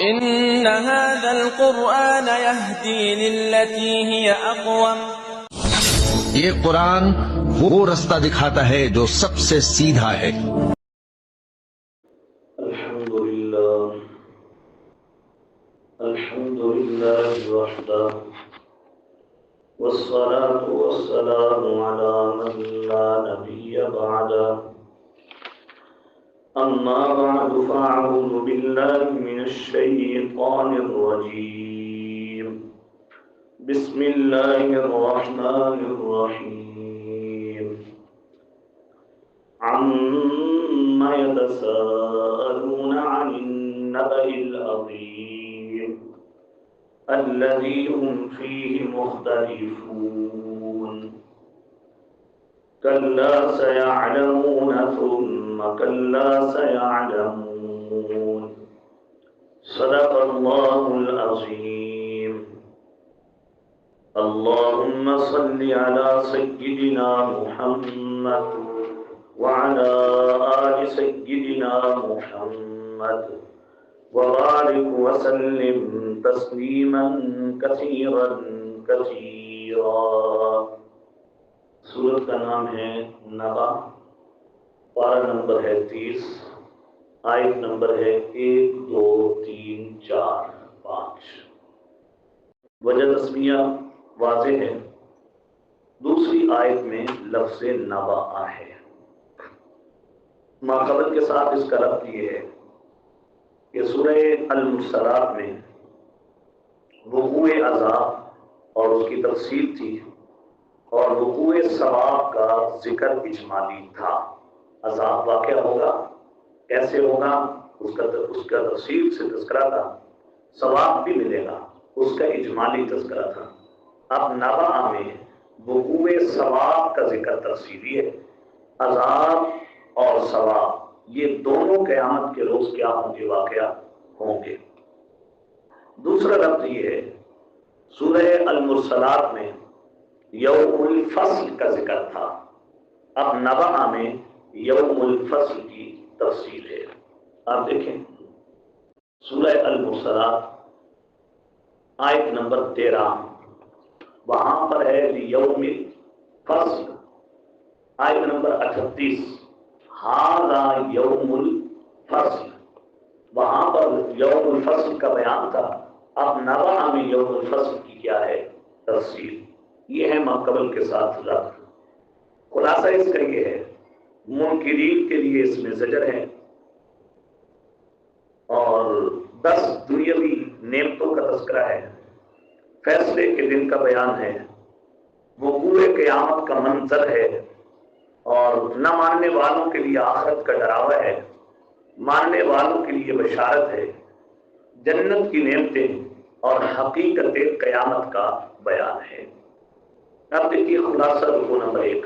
إن هذا القرآن يهدي للتي هي أقوم. یہ قرآن وہ رستہ دکھاتا ہے جو سب سے سیدھا ہے۔ الحمد لله وحده والصلاة والسلام على من لا نبي بعده أما بعد فأعوذ بالله من الشيطان الرجيم بسم الله الرحمن الرحيم عما يتساءلون عن النبأ العظيم الذي هم فيه مختلفون كلا سيعلمون ثم كلا سيعلمون صدق الله العظيم اللهم صل على سيدنا محمد وعلى آل سيدنا محمد وبارك وسلم تسلیما کثیرا کثیرا۔ سورت کا نام ہے نبا، پارہ نمبر ہے 30، آیت نمبر ہے 1 2 3 4 5۔ وجہ تسمیہ واضح ہے، دوسری آیت میں لفظ نبا ہے، ماقبل کے ساتھ اس کا ربط یہ ہے کہ سورہ المرسلات میں وقوع عذاب اور اس کی تفصیل تھی، اور وقوع ثواب کا ذکر اجمالی تھا۔ عذاب واقع ہوگا، کیسے ہوگا اس کا تفصیل سے تذکرہ تھا، ثواب بھی ملے گا اس کا اجمالی تذکرہ تھا۔ اب نبأ میں وقوع ثواب کا ذکر تفصیلی ہے۔ عذاب اور ثواب یہ دونوں قیامت کے روز کیا ہوں گے، واقعہ ہوں گے۔ دوسرا لفظ یہ ہے، سورہ المرسلات میں یوم الفصل کا ذکر تھا، اب نبأ میں یوم الفصل کی تفصیل ہے۔ آپ دیکھیں سورہ المرسلات آیت نمبر 13، وہاں پر ہے یوم الفصل۔ آیت نمبر 38 ھذا یوم الفصل، وہاں پر یوم الفصل کا بیان تھا، اب نبأ میں یوم الفصل کی کیا ہے، تفصیل۔ یہ ہے ماقبل کے ساتھ ربط۔ خلاصہ اس کا یہ ہے، منکرین کے لیے اس میں زجر ہے اور 10 دنیاوی نعمتوں کا تذکرہ ہے، فیصلے کے دن کا بیان ہے، وقوع قیامت کا منظر ہے، اور نہ ماننے والوں کے لیے آخرت کا ڈراوا ہے، ماننے والوں کے لیے بشارت ہے، جنت کی نعمتیں اور حقیقت قیامت کا بیان ہے۔ اب دیکھیے خلاصہ رکو نمبر 1،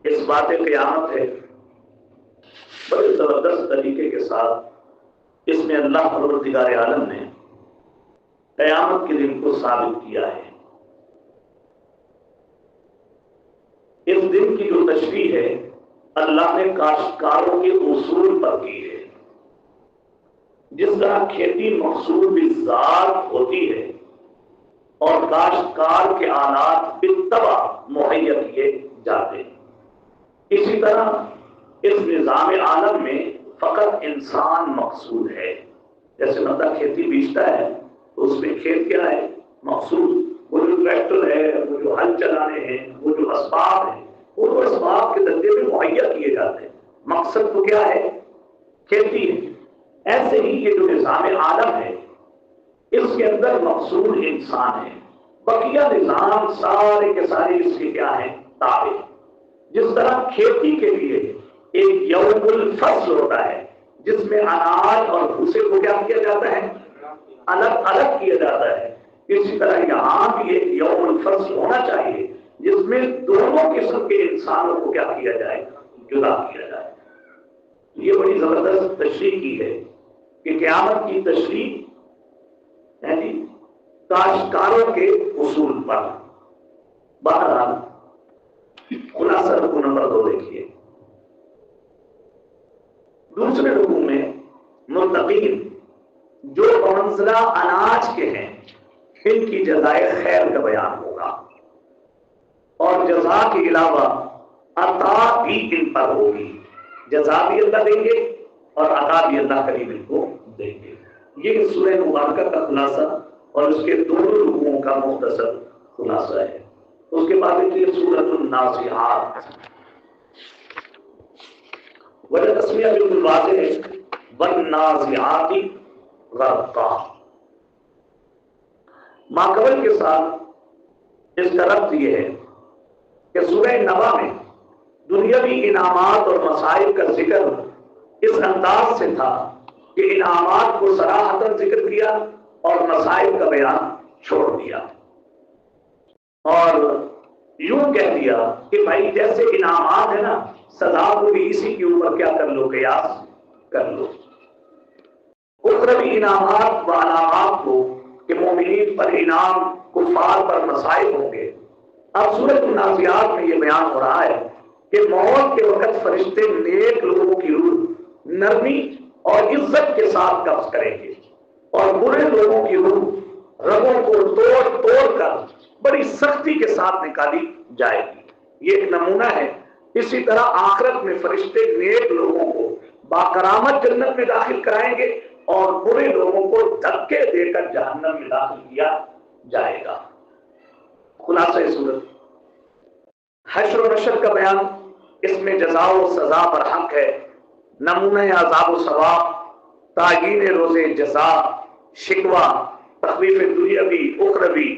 اس بات قیامت ہے، بڑے زبردست طریقے کے ساتھ اس میں اللہ پروردگار عالم نے قیامت کے دن کو ثابت کیا ہے۔ اس دن کی جو تشریح ہے اللہ نے کاشتکاروں کے اصول پر کی ہے۔ جس طرح کھیتی محصول بالذات ہوتی ہے اور کاشتکار کے آلات بالطبع مہیا کیے جاتے ہیں، اسی طرح اس نظام عالم میں فقط انسان مقصود ہے۔ جیسے بندہ کھیتی بیچتا ہے تو اس میں کھیت کیا ہے، محصول، وہ جو ٹریکٹر ہے، وہ جو ہل چلانے ہیں، وہ جو اسباب ہیں، وہ تو اسباب کے ذریعے میں مہیا کیے جاتے ہیں، مقصد تو کیا ہے، کھیتی ہے۔ ایسے ہی یہ جو نظام عالم ہے اس کے اندر مقصود انسان ہے، بقیہ نظام سارے کے سارے اس کے کیا ہیں، تابع۔ جس طرح کھیتی کے لیے ایک یوم الفصل ہوتا ہے جس میں اناج اور بھوسے کو کیا کیا جاتا ہے، الگ الگ کیا جاتا ہے، اسی طرح یہاں بھی ایک یوم الفصل ہونا چاہیے جس میں دونوں قسم کے انسانوں کو کیا کیا جائے، جدا کیا جائے۔ یہ بڑی زبردست تشریح کی ہے کہ قیامت کی تشریح ہے جی کاشتکاروں کے اصول پر۔ بہرحال خلاصہ رکوع نمبر 2 دیکھیے، دوسرے رکوع میں متقین جو بمنزلہ اناج کے ہیں، ان کی جزائے خیر کا بیان ہوگا، اور جزا کے علاوہ عطا بھی ان پر ہوگی، جزا بھی اللہ دیں گے اور عطا بھی اللہ کریم ان کو دیں گے۔ یہ سورہ مبارکہ کا خلاصہ اور اس کے دونوں رکوعوں کا مختصر خلاصہ ہے۔ اس کے بعد دیکھیے سورۃ النازعات، وجہ تسمیہ بالکل واضح ہے، والنازعات غرقا۔ ماقبل کے ساتھ اس کا ربط یہ ہے کہ سورہ نبا میں دنیاوی انعامات اور مصائب کا ذکر اس انداز سے تھا کہ انعامات کو صراحتاً ذکر کیا اور مصائب کا بیان چھوڑ دیا، اور یوں کہہ دیا کہ بھائی جیسے انعامات ہیں نا، سزا کو بھی اسی کے اوپر کیا کر لو، قیاس کر لو۔ اخروی انعامات و علامات کو کہ مومنین پر انعام، کفار پر مصائب ہوں گے، اب سورۃ النازعات میں یہ بیان ہو رہا ہے کہ موت کے وقت فرشتے نیک لوگوں کی روح نرمی اور عزت کے ساتھ قبض کریں گے، اور برے لوگوں کی روح رگوں کو توڑ توڑ کر بڑی سختی کے ساتھ نکالی جائے گی۔ یہ ایک نمونہ ہے۔ اسی طرح آخرت میں فرشتے نیک لوگوں کو باکرامت جنت میں داخل کرائیں گے اور برے لوگوں کو دھکے دے کر جہنم میں داخل کیا جائے گا۔ خلاصہ صورت حشر و نشر کا بیان، اس میں جزا و سزا پر حق ہے، نمونہ عذاب و ثواب، تعیین روز جزا، شکوہ، تخفیف دنیاوی اخروی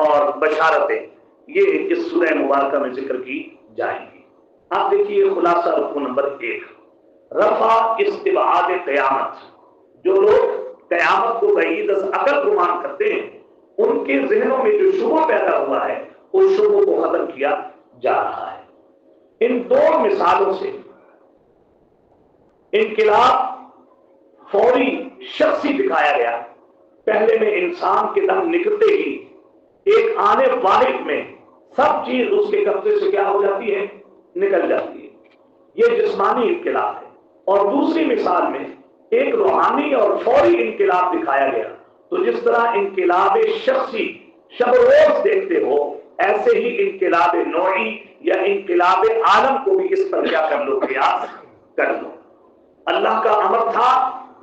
اور بشارتیں، یہ اس سورہ مبارکہ میں ذکر کی جائیں گی۔ آپ دیکھیے خلاصہ رکوع نمبر 1، رفع استبعاد قیامت۔ جو لوگ قیامت کو بعید از عقل گمان کرتے ہیں، ان کے ذہنوں میں جو شبہ پیدا ہوا ہے، اس شبہ کو ختم کیا جا رہا ہے۔ ان دو مثالوں سے انقلاب فوری شخصی دکھایا گیا۔ پہلے میں انسان کے دم نکلتے ہی ایک آنے واحد میں سب چیز اس کے قبضے سے کیا ہو جاتی ہے، نکل جاتی ہے، یہ جسمانی انقلاب ہے۔ اور دوسری مثال میں ایک روحانی اور فوری انقلاب دکھایا گیا۔ تو جس طرح انقلاب شخصی شب روز دیکھتے ہو، ایسے ہی انقلاب نوعی یا انقلاب عالم کو بھی اس پر کیا کر لو، قیاس کر لو۔ اللہ کا امر تھا،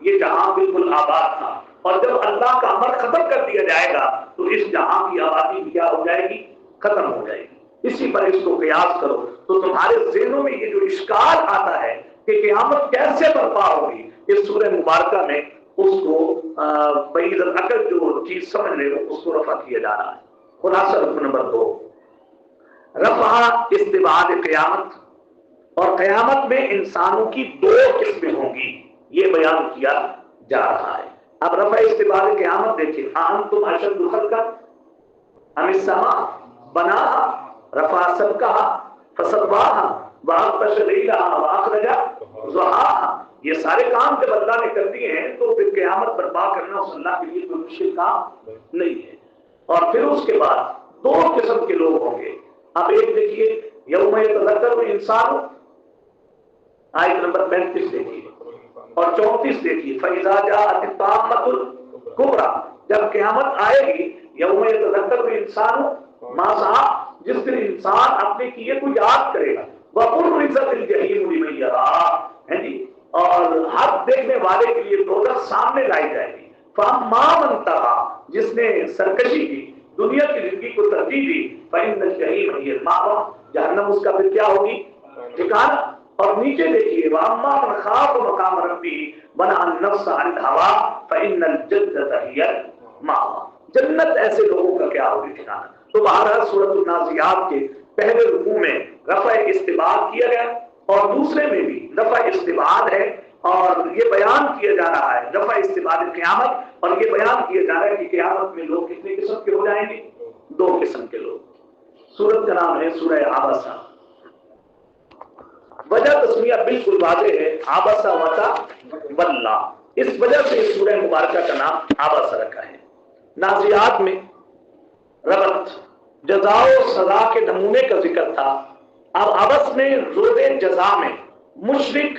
یہ جہاں بالکل آباد تھا، اور جب اللہ کا امر ختم کر دیا جائے گا تو اس جہاں کی آبادی بھی کیا ہو جائے گی، ختم ہو جائے گی۔ اسی پر اس کو قیاس کرو تو تمہارے ذہنوں میں یہ جو اشکال آتا ہے کہ قیامت کیسے برپا ہوگی، اس سورہ مبارکہ میں اس کو بعید العقل جو چیز سمجھ لے اس کو رفع کیا جا رہا ہے۔ خلاصہ رکوع نمبر 2، رفع استبعاد قیامت، اور قیامت میں انسانوں کی دو قسمیں ہوں گی، یہ بیان کیا جا رہا ہے۔ اب رفع استبعاد قیامت دیکھیں، انتم اشد خلقا ام السماء بناها رفع سمكها فسواها واغطش ليلها واخرج ضحاها۔ یہ سارے کام جب اللہ نے کر دیے ہیں تو پھر قیامت برپا کرنا اس اللہ کے لیے کوئی مشکل کام نہیں ہے۔ اور پھر اس کے بعد دو قسم کے لوگ ہوں گے۔ اب ایک دیکھیے یوم یتذکر الانسان، آیت نمبر 35 دیکھیے اور 34 دیکھیے، فَإِذَا جَاءَتِ الطَّامَّةُ الْكُبْرىٰ، جب قیامت آئے گی، یوم یتذکر الانسان ما سعی، جس دن انسان اپنے کیے کو یاد کرے گا، وَبُرِّزَتِ الْجَحِیمُ لِمَن یَرَىٰ، جی، اور حق دیکھنے والے کے لیے دوزخ سامنے لائی جائے گی۔ فَأَمَّا مَن طَغَىٰ، جس نے سرکشی کی، دنیا کی زندگی کو ترجیح دی، فَإِنَّ الْجَحِیمَ هِیَ الْمَأْوَىٰ، جہنم اس کا پھر کیا ہوگی، ٹھکانہ۔ اور نیچے دیکھیے وَأَمَّا مَنْ خَافَ مَقَامَ رَبِّهِ وَنَهَى النَّفْسَ عَنِ الْهَوَىٰ فَإِنَّ الْجَنَّةَ هِیَ الْمَأْوَىٰ، جنت ایسے لوگوں کا کیا ہوگی، ٹھکانہ۔ تو بہرحال سورۃ النازعات کے پہلے رکوع میں رفع استبعاد کیا گیا اور دوسرے میں بھی رفع استبعاد ہے، اور یہ بیان کیا جا رہا ہے رفع استبعاد قیامت، اور یہ بیان کیا جا رہا ہے کہ قیامت میں لوگ کتنے قسم کے ہو جائیں گے، دو قسم کے لوگ۔ سورت کا نام ہے سورہ عبسہ۔ وجہ تسمیہ بالکل واضح ہے، عبس وتولی، اس وجہ سے اس سورہ مبارکہ کا نام عبس رکھا ہے۔ نازعات میں ربط جزا و سزا کے نمونے کا ذکر تھا، اب عبس میں روز جزا میں مشرک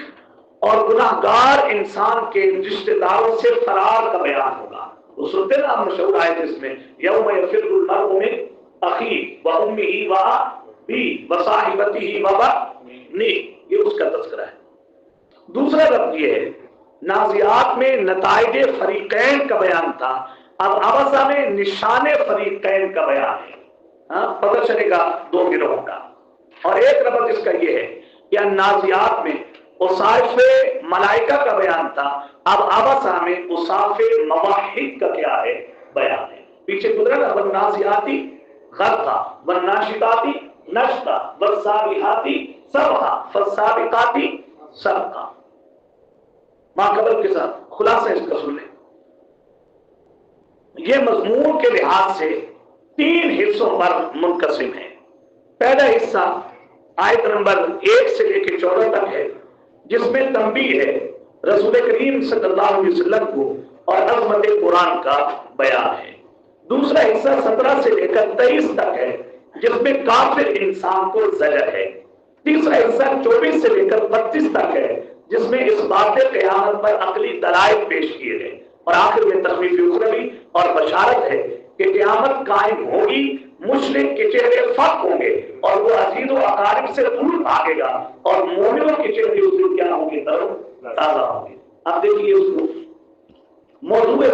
اور گناہگار انسان کے رشتہ داروں سے فرار کا بیان ہوگا. وہ سنتے نا مشہور آیت اس میں یوم یفر المرء من اخیہ وامہ وابیہ وصاحبتہ وبنیہ، یہ اس کا تذکرہ ہے. دوسرا لفظ یہ ہے نازعات میں نتائج فریقین کا بیان تھا، اب عبسہ میں نشان فریقین کا بیان ہے. پتہ چلے گا دو گروہوں کا. اور ایک لفظ اس کا یہ ہے کہ نازعات میں اوصاف ملائکہ کا بیان تھا، اب عبسہ میں اوصاف مواحد کا کیا ہے بیان ہے. پیچھے گزرا نا والنازعاتی غرقا والناشطاتی نشطا والسابحاتی سبحا فالسابقاتی سبقا. ماں قبل کے ساتھ خلاصہ اس کا سن لیں. یہ مضمون کے لحاظ سے 3 حصوں پر منقسم ہے. پہلا حصہ آیت نمبر 1 سے لے کے 14 تک ہے، جس میں تنبیہ ہے رسول کریم صلی اللہ علیہ وسلم کو اور عظمت قرآن کا بیان ہے. دوسرا حصہ 17 سے لے کر 23 تک ہے، جس میں کافر انسان کو زجر ہے. تیسرا حصہ 24 سے لے کر 32 تک ہے، جس میں اس بات قیامت پر عقلی دلائل پیش کیے گئے. اور آخر میں تخویف اخروی اور بشارت ہے کہ قیامت قائم ہوگی، مشرک کے چہرے فق ہوں گے اور وہ عزیز و اقارب سے دور بھاگے گا، اور مومنوں کے چہرے اس دن کیا ہوں گے تازہ ہوں گے. اب دیکھیے اس کو موضوع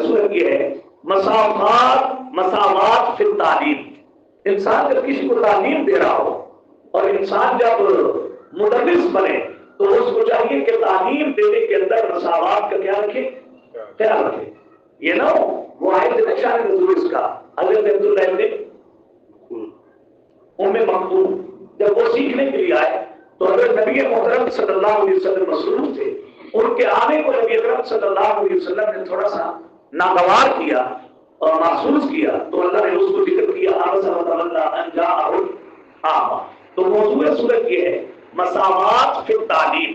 صورت یہ ہے مساوات فی التعلیم. انسان جب کسی کو تعلیم دے رہا ہو اور انسان جب مدرس بنے تو اس کو چاہیے کہ تعلیم دینے کے اندر مساوات کا کیا رکھے، خیال رکھے. یہ نہ ہو وہ آئے تھے نشان نزول اس کا حضرت عبداللہ ابن ام مکتوم جب وہ سیکھنے کے لیے آئے تو حضرت نبی محترم صلی اللہ علیہ وسلم مصروف تھے. ان کے آنے کو نبی اکرم صلی اللہ علیہ وسلم نے تھوڑا سا ناگوار کیا اور محسوس کیا، تو اللہ نے اس کو ذکر کیا تو موضوع صورت یہ ہے مساوات فی التعلیم.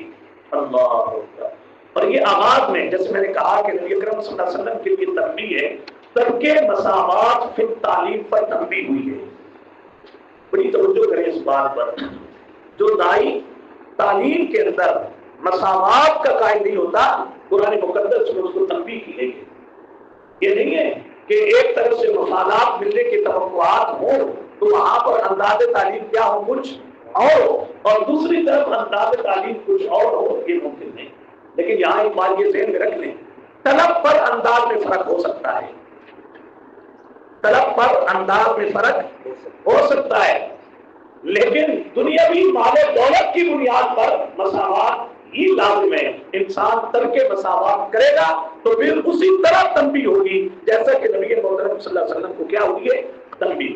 اللہ اکبر. اور یہ آغاز میں جیسے میں نے کہا کہ نبی اکرم صلی اللہ علیہ وسلم کے لیے تنبیہ ہے، ترک مساوات فی التعلیم پر تنبیہ ہوئی ہے. بڑی توجہ کریں اس بات پر. جو دائی تعلیم کے اندر مساوات کا قائل نہیں ہوتا، قرآن مقدس میں اس کو تنبیہ کی گئی ہے. یہ نہیں ہے کہ ایک طرف سے مفادات ملنے کی توقعات ہوں تو وہاں پر انداز تعلیم کیا ہو کچھ اور دوسری طرف انداز تعلیم کچھ اور ہو، یہ ممکن نہیں. لیکن یہاں ایک بات یہ ذہن میں رکھ لیں، طلب پر انداز میں فرق ہو سکتا ہے. طلب پر انداز میں فرق ہو سکتا ہے، لیکن دنیاوی مال و دولت کی بنیاد پر مساوات ہی لازم ہے. انسان ترک مساوات کرے گا تو پھر اسی طرح تنبیہ ہوگی جیسا کہ نبی محترم صلی اللہ علیہ وسلم کو کیا ہوئی ہے، تنبیہ.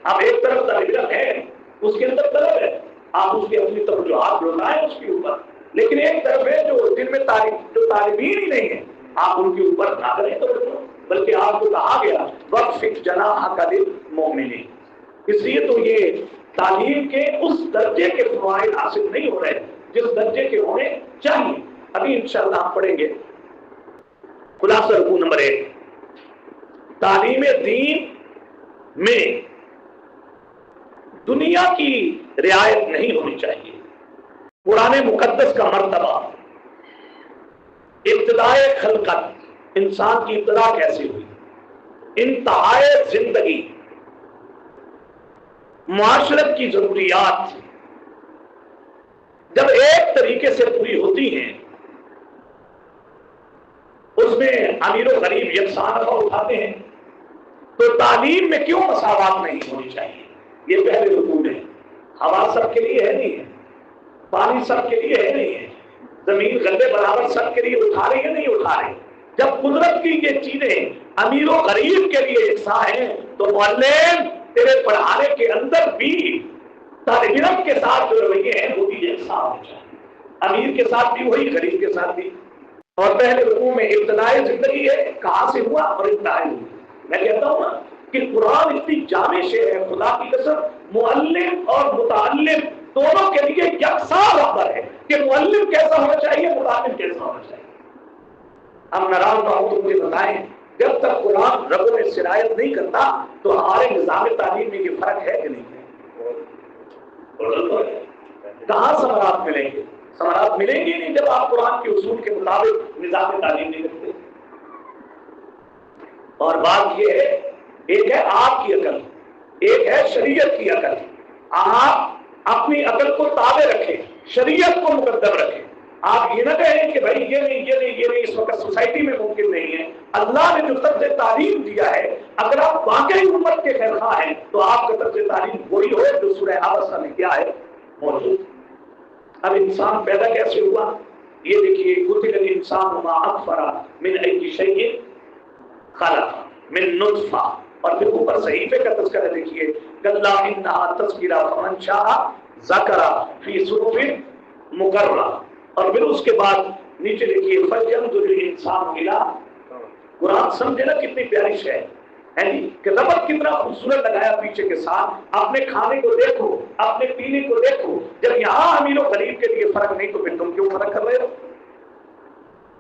اب ایک طرف طالب علم ہے، اس کے اندر طلب ہے، آپ اس کی اپنی توجہات لوٹائیں اس کے اوپر. لیکن ایک طرف ہے جو جن میں جو طالبین ہی نہیں ہے، آپ ان کے اوپر نہ کریں توجہ، بلکہ آپ کو کہا گیا وَخْفِضْ جَنَاحَكَ لِلْمُؤْمِنِينَ. اس لیے تو یہ تعلیم کے اس درجے کے فوائد حاصل نہیں ہو رہے جس درجے کے ہونے چاہیے. ابھی انشاءاللہ ہم پڑھیں گے. خلاصہ رکوع نمبر 1، تعلیم دین میں دنیا کی رعایت نہیں ہونی چاہیے. قرآن مقدس کا مرتبہ، ابتدائے خلقت، انسان کی ابتدا کیسے ہوئی، انتہائے زندگی، معاشرت کی ضروریات جب ایک طریقے سے پوری ہوتی ہیں، اس میں امیر و غریب یکساں نفع اٹھاتے ہیں، تو تعلیم میں کیوں مساوات نہیں ہونی چاہیے؟ یہ پہلے رکوع ہے. ہوا سب کے لیے ہے نہیں ہے، پانی سب کے لیے ہے نہیں ہے، زمین غلے برابر سب کے لیے اٹھا رہی ہے نہیں اٹھا رہی. جب قدرت کی یہ چیزیں امیر و غریب کے لیے یکساں ہیں تو معلم تیرے پڑھانے کے اندر بھی طالب علم کے ساتھ جو رویے ہیں وہ بھی یکساں ہونے چاہیے، امیر کے ساتھ بھی وہی، غریب کے ساتھ بھی. اور پہلے رکوع میں ابتدائے زندگی ہے، کہاں سے ہوا اور انتہائی ہوئی. میں کہتا ہوں کہ قرآن اتنی جامع شے ہے، خدا کی قسم معلم اور متعلم دونوں کے لیے یکساں رہبر ہے کہ معلم کیسا ہونا چاہیے، متعلم کیسا ہونا چاہیے. ہم ناراض نہ ہو تو مجھے بتائیں، جب تک قرآن ربوں میں سرایت نہیں کرتا تو ہمارے نظام تعلیم میں یہ فرق ہے کہ نہیں ہے؟ کہاں ثمرات ملیں گے؟ ثمرات ملیں گی نہیں جب آپ قرآن کے اصول کے مطابق نظام تعلیم نہیں کرتے. اور بات یہ ہے، ایک ہے آپ کی عقل، ایک ہے شریعت کی عقل. آپ اپنی عقل کو تابع رکھیں، شریعت کو مقدم رکھیں. آپ یہ نہ کہیں کہ بھائی یہ نہیں یہ نہیں یہ نہیں، اس وقت سوسائٹی میں ممکن نہیں ہے. اللہ نے جو طرز تعلیم دیا ہے، اگر آپ واقعی امت کے خیرخواہ ہیں تو آپ کا طرز تعلیم وہی ہو جو سورہ عبسہ میں کیا ہے موجود. اب انسان پیدا کیسے ہوا؟ یہ دیکھیے، قتل الانسان ما اکفر من ای شیء خلق من نطفہ، اور پھر اوپر صحیفے کا تذکرہ دیکھیے، کلا انہا تذکرہ فمن شاء ذکر فی صحف مکرمہ، اور پھر اس کے بعد نیچے دیکھیے فَلْيَنْظُرِ الْإِنسَانُ إِلَىٰ. قرآن سمجھے نا کتنی پیاری شے ہے جی، کہ ربط کتنا خوبصورت لگایا پیچھے کے ساتھ. اپنے کھانے کو دیکھو، اپنے پینے کو دیکھو. جب یہاں امیر و غریب کے لیے فرق نہیں تو پھر تم کیوں فرق کر رہے ہو؟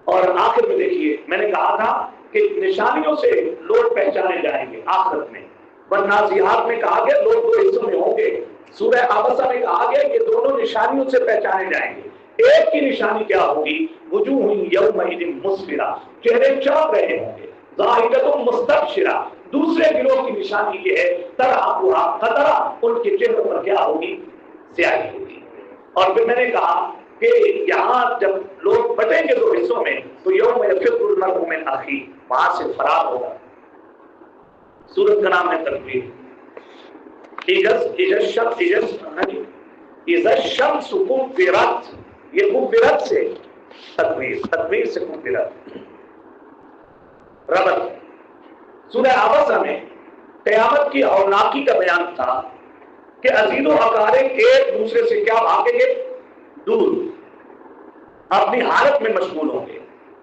اور آخر میں دیکھیے، میں نے کہا تھا کہ نشانیوں سے لوگ پہچانے جائیں گے آخرت میں. والنازعات میں کہا گیا لوگ دو حصوں میں ہوں گے. سورہ عبسہ میں کہا گیا یہ دونوں نشانیوں سے پہچانے جائیں گے. ایک کی نشانی کیا ہوگی؟ وجوہ یومئذ مسفرہ، چہرے چمک رہے ہوں گے. ضاحکۃ مستبشرہ، دوسرے گروہ کی نشانی یہ ہے ترہقھا قترہ، ان کے چہروں پر کیا ہوگی؟ سیاہی ہوگی. اور پھر میں نے کہا کہ یہاں جب لوگ بٹیں گے دو حصوں میں تو یوم یفر المرء من اخیہ، وہاں سے فرار ہوگا. سورت کا نام ہے تکویر. اذا الشمس کورت، یہ کورت سے تکویر سے کورت ربط. سورہ عبسہ میں قیامت کی ہولناکی کا بیان تھا کہ عزیز و اقارب ایک دوسرے سے کیا بھاگیں گے؟ دور، اپنی حالت میں مشغول ہوں گے.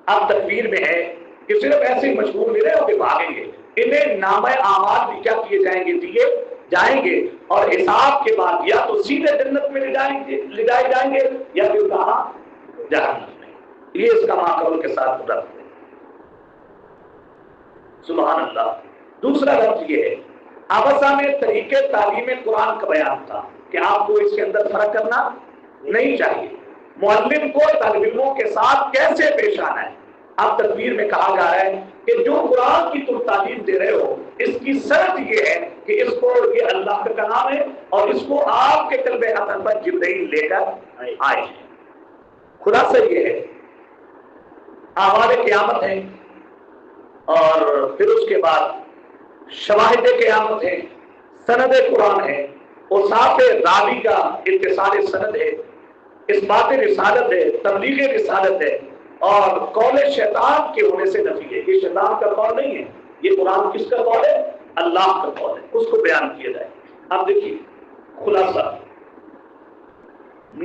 اب تکویر میں ہے کہ صرف ایسے مشغول نہیں رہے ہوں گے، بھاگیں گے. انہیں نامہ اعمال بھی کیا کیے جائیں گے؟ دیے جائیں گے، اور حساب کے بعد یا تو سیدھے جنت میں لے جائے جائیں گے یا پھر کہاں؟ جہنم میں. یہ اس کا ماقبل کے ساتھ ربط ہے. سبحان اللہ. دوسرا ربط یہ ہے، عبسہ میں طریقے تعلیم قرآن کا بیان تھا کہ آپ کو اس کے اندر فرق کرنا نہیں چاہیے. معلم کو طالب علموں کے ساتھ کیسے پیش آنا ہے. اب تدبیر میں کہا جا رہا ہے کہ جو قرآن کی تم تعلیم دے رہے ہو اس کی شرط یہ ہے کہ اس کو، یہ اللہ کا کلام ہے اور اس کو آپ کے قلب اطہر پر جبرائیل لے کر آئے. خلاصہ یہ ہے، احوال قیامت ہے اور پھر اس کے بعد شواہد قیامت ہے، سند قرآن ہے، اوصاف راوی کا اتصال سند ہے، اثبات رسالت ہے، تبلیغ رسالت ہے، اور قول شیطان کے ہونے سے نفی ہے. یہ شیطان کا قول نہیں ہے، یہ قرآن کس کا قول ہے؟ اللہ کا قول ہے. اس کو بیان کیا جائے. اب دیکھیے خلاصہ،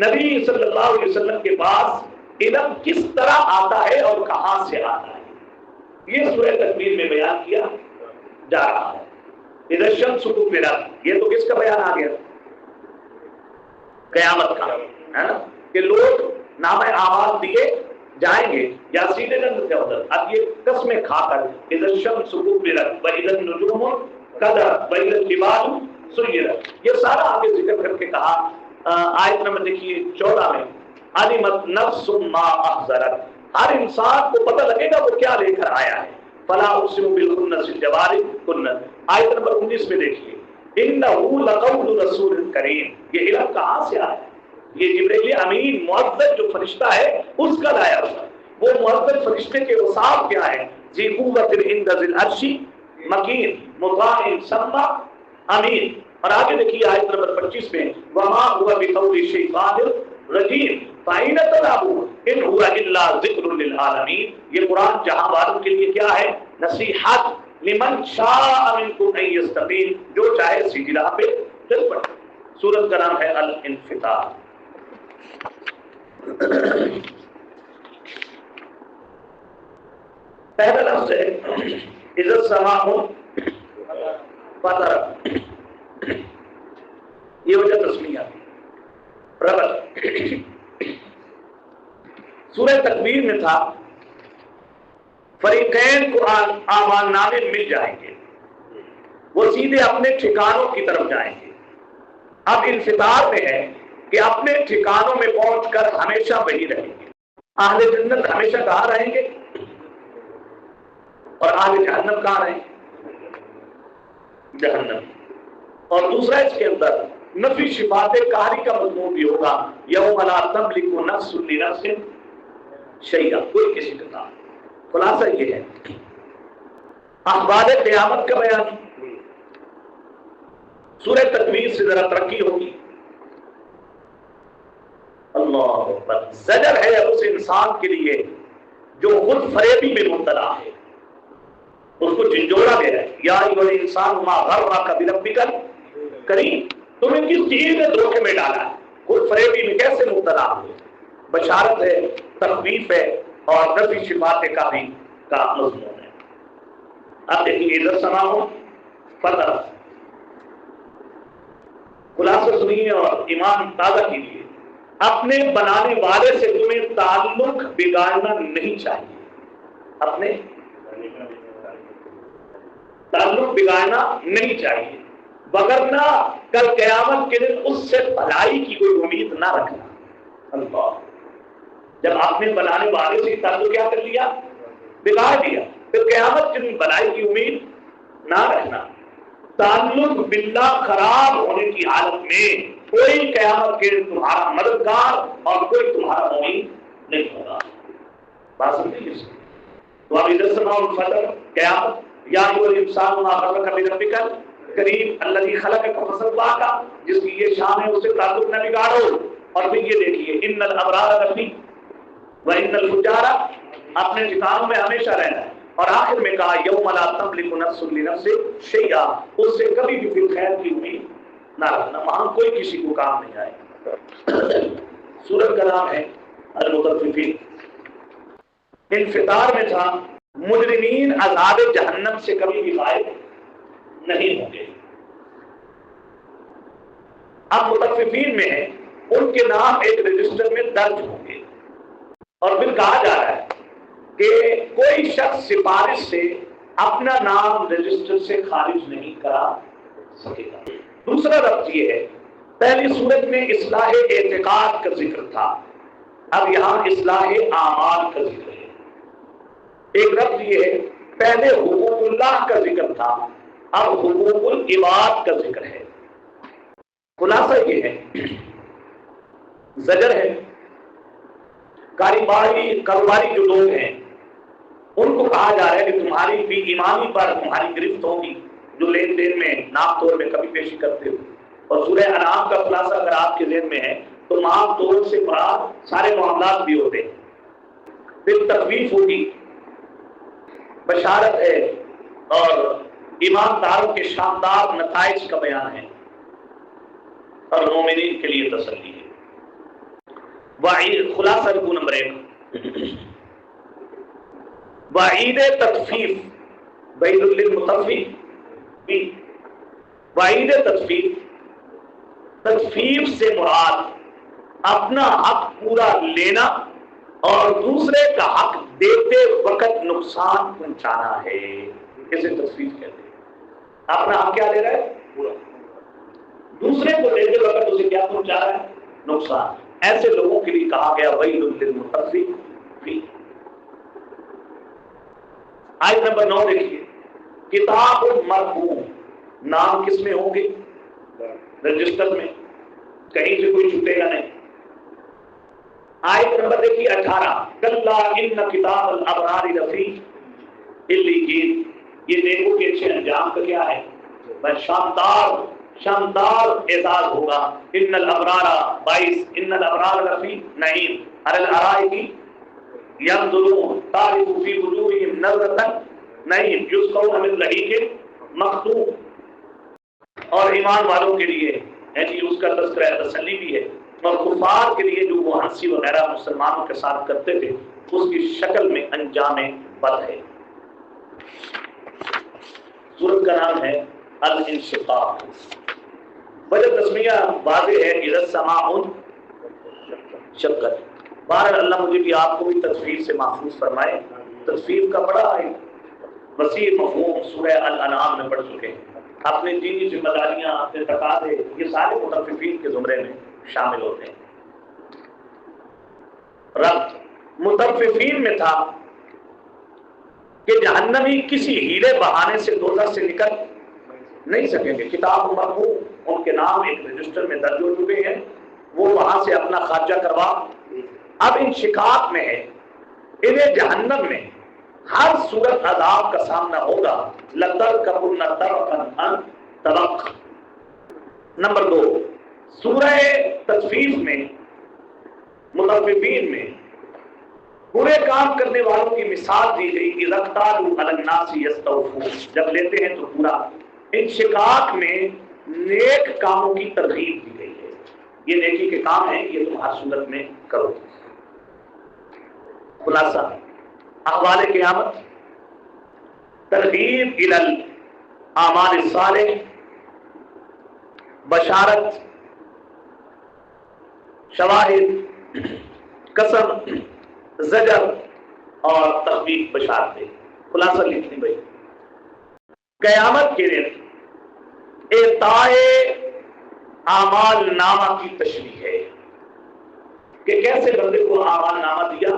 نبی صلی اللہ علیہ وسلم کے پاس علم کس طرح آتا ہے اور کہاں سے آتا ہے، یہ سورہ تکویر میں بیان کیا جا رہا ہے. اذا الشمس کورت، یہ تو کس کا بیان آ گیا؟ قیامت کا ہے نا، کہ لوگ نامہ اعمال دیے جائیں گے یا سیدھے جنت کے اندر. اب یہ قسمیں کھا کر اذا الشمس کورت واذا النجوم انکدرت واذا الجبال سیرت، یہ سارا آگے ذکر کر کے کہا. آیت نمبر دیکھیے 14 میں، علمت نفس ما احضرت، ہر انسان کو پتہ لگے گا وہ کیا لے کر آیا ہے. فلا اقسم بالخنس الجوار الکنس. آیت نمبر 19 میں دیکھیے، انہ لقول رسول کریم، یہ علم کہاں سے آیا ہے؟ یہ جبرائیل امین معزز جو فرشتہ ہے اس کا لایا ہوا. وہ معزز فرشتے کے اوصاف کیا ہے؟ ذی قوت عند ذی العرش مکین مطاع ثم امین. اور آگے دیکھیے آیت نمبر 25 میں، وما هو بقول شیطان الرجیم فإن تذهبوا ان هو الا ذکر للعالمین. یہ قرآن جہاں والوں کے لیے کیا ہے؟ نصیحت. لمن شاء منکم ان یستقیم، جو چاہے سیدھی راہ پہ چل پڑے. سورت کا نام ہے الانفطار. پہلا لفظ ہے اذا السماء فطرت، یہ وجہ تسمیہ ربط. سورہ تکویر میں تھا فریقین کو اعمال نامے مل جائیں گے، وہ سیدھے اپنے ٹھکانوں کی طرف جائیں گے. اب انفطار میں ہے کہ اپنے ٹھکانوں میں پہنچ کر ہمیشہ وہی رہیں گے. اہل جنت ہمیشہ کہاں رہیں گے اور اہل جہنم کہاں رہیں گے؟ جہنم. اور دوسرا اس کے اندر نفی شفاعت قہری کا مضمون بھی ہوگا. یوم لا تملک نفس لنفس شیئا، کوئی کسی کا کام. خلاصہ یہ ہے احوال قیامت کا بیان. سورہ تکویر سے ذرا ترقی ہوگی. اللہ اکبر. زجر ہے اس انسان کے لیے جو خود فریبی میں مبتلا ہے، اس کو جھنجھوڑا دے رہا ہے. یا ایھا الانسان ما غرک بربک الکریم، تمہیں کس چیز نے دھوکے میں ڈالا ہے؟ خود فریبی میں کیسے مبتلا ہے؟ بشارت ہے، تخویف ہے اور نفی شفاعت قہری کا مضمون ہے. اب دیکھیے ادھر سماؤ فتح. خلاصہ سنیے اور ایمان تازہ کیجیے. اپنے بنانے والے سے تمہیں تعلق بگاڑنا نہیں چاہیے. اپنے تعلق بگاڑنا نہیں چاہیے، وگرنہ کل قیامت کے دن اس سے بھلائی کی کوئی امید نہ رکھنا. اللہ، جب آپ نے بنانے والے سے تعلق کیا کر لیا؟ بگاڑ دیا، پھر قیامت کے دن بھلائی کی امید نہ رکھنا. تعلق باللہ خراب ہونے کی حالت میں کوئی قیامت کے دن تمہارا مددگار اور کوئی تمہارا معین نہیں ہوگا. بات سمجھیے. تو اب ادھر سماؤ الفجر قیامت. یا ایھا الانسان ما غرک بربک الکریم الذی خلقک فسواک، جس کی یہ شان ہے اسے تعلق نہ بگاڑو. اور پھر یہ دیکھیے ان الابرار لفی وان الفجار، اپنے ٹھکانوں میں ہمیشہ رہنا ہے. اور آخر میں کہا یوم لا تملک نفس لنفس شیئا، اس سے کبھی بھی پھر خیر کی امید نہ رکھنا، وہاں کوئی کسی کو کام نہیں آئے گا. سورت کا نام ہے المطففین. انفطار میں تھا مجرمین عذاب جہنم سے کبھی بھی غائب نہیں ہوں گے. اب مطففین میں ہے ان کے نام ایک رجسٹر میں درج ہوں گے. اور پھر کہا جا رہا ہے کہ کوئی شخص سفارش سے اپنا نام رجسٹر سے خارج نہیں کرا سکے گا. دوسرا ربط یہ ہے، پہلی صورت میں اصلاح اعتقاد کا ذکر تھا، اب یہاں اصلاح اعمال کا ذکر ہے. ایک ربط یہ ہے، پہلے حقوق اللہ کا ذکر تھا، اب حقوق العباد کا ذکر ہے. خلاصہ یہ ہے، زجر ہے. کاروباری جو لوگ ہیں ان کو کہا جا رہا ہے کہ تمہاری بھی ایمانی پر تمہاری گرفت ہوگی جو لین دین میں ناپ توڑ میں کمی پیشی کرتے ہو. اور سورہ انعام کا خلاصہ اگر آپ کے ذہن میں ہے تو ناپ توڑ سے مراد سارے معاملات بھی ہوتے ہیں. پھر تخویف ہوگی، بشارت ہے اور ایمانداروں کے شاندار نتائج کا بیان ہے اور مومنین کے لیے تسلی ہے. وعید. خلاصہ رکو نمبر 1، وعید تطفیف وعید للمطففین. وعید تطفیف، تطفیف سے مراد اپنا حق پورا لینا اور دوسرے کا حق دیتے وقت نقصان پہنچانا ہے. اسے تطفیف کہتے ہیں. اپنا حق کیا لے رہا ہے؟ پورا. دوسرے کو دیتے وقت اسے کیا پہنچا رہا ہے؟ نقصان. ایسے لوگوں کے لیے کہا گیا ویل للمطففین. آیت نمبر 9 دیکھیے. کتاب مرقوم، نام کس میں ہوں گے؟ رجسٹر میں، کہیں سے کوئی چھوٹے گا نہیں. آیت نمبر دیکھیے 18. کلا ان کتاب الابرار لفی علیین. یہ نیکوں کے اچھے انجام کا کیا ہے؟ شاندار اعزاز ہوگا. ان الابرار 22. ان الابرار لفی نعیم علی الارائک ینظرون تعرف فی وجوہہم نظرۃ النعیم یسقون من رحیق مختوم. اور ایمان والوں کے لیے اس کا تذکرہ تسلی بھی ہے، اور کفار کے لیے جو وہ ہنسی وغیرہ مسلمانوں کے ساتھ کرتے تھے اس کی شکل میں انجام بد ہے. سورت کا نام ہے الانشقاق. وجہ تسمیہ واضح ہے، اذا السماء انشقت. بہرحال اللہ مجھے بھی آپ کو بھی تصویر سے محفوظ فرمائے. تصویر کا بڑا وسیع مفہوم سورہ الانعام میں پڑھ چکے ہیں. اپنے دینی ذمہ داریاں، اپنے تقاضے، یہ سارے مطففین کے زمرے میں شامل ہوتے ہیں۔ رب مطففین میں تھا کہ جہنمی کسی ہیلے بہانے سے دوزخ سے نکل نہیں سکیں گے، کتاب مرفوع ان کے نام ایک رجسٹر میں درج ہو چکے ہیں، وہ وہاں سے اپنا خارجہ کروا۔ اب ان شکاک میں ہے، انہیں جہنم میں ہر صورت عذاب کا سامنا ہوگا۔ لَتَرْكَبُنَّ طَبَقًا طَبَقًا۔ نمبر 2، سورہ تطفیف میں مطففین میں برے کام کرنے والوں کی مثال دی گئی، اِذَا اقْتَالُوا عَلَى النَّاسِ يَسْتَوْفُونَ، جب لیتے ہیں تو پورا۔ انشقاق میں نیک کاموں کی ترغیب دی گئی ہے، یہ نیکی کے کام ہیں، یہ تم ہر صورت میں کرو۔ خلاصہ احوال قیامت، ترغیب الی الاعمال الصالح، بشارت، شواہد، قسم، زجر اور تخفیف بشارتیں۔ خلاصہ لکھنی بھائی، قیامت کے دن اعطائے اعمال نامہ کی تشریح ہے کہ کیسے بندے کو اعمال نامہ دیا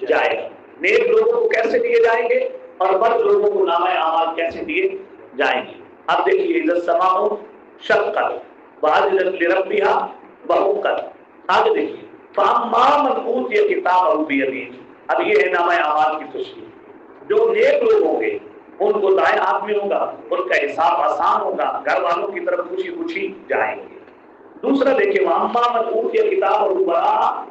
جائے گا، نیک لوگوں کو کیسے دیے جائیں گے اور بد لوگوں کو نامہ اعمال کیسے دیے جائیں گے۔ اب دیکھیے، اذا السماء شقت وأذنت لربها وحقت۔ آگے دیکھیے، فأما من أوتي كتابه بيمينه، اب یہ ہے نامہ اعمال کی تشریح۔ جو نیک لوگ ہوں گے ان کو دائیں ہاتھ میں ہوگا، ان کا حساب آسان ہوگا، گھر والوں کی طرف خوشی خوشی جائیں گے۔ دوسرا دیکھیں، وَأَمَّا مَنْ أُوتِيَ كِتَابَهُ وَرَاءَ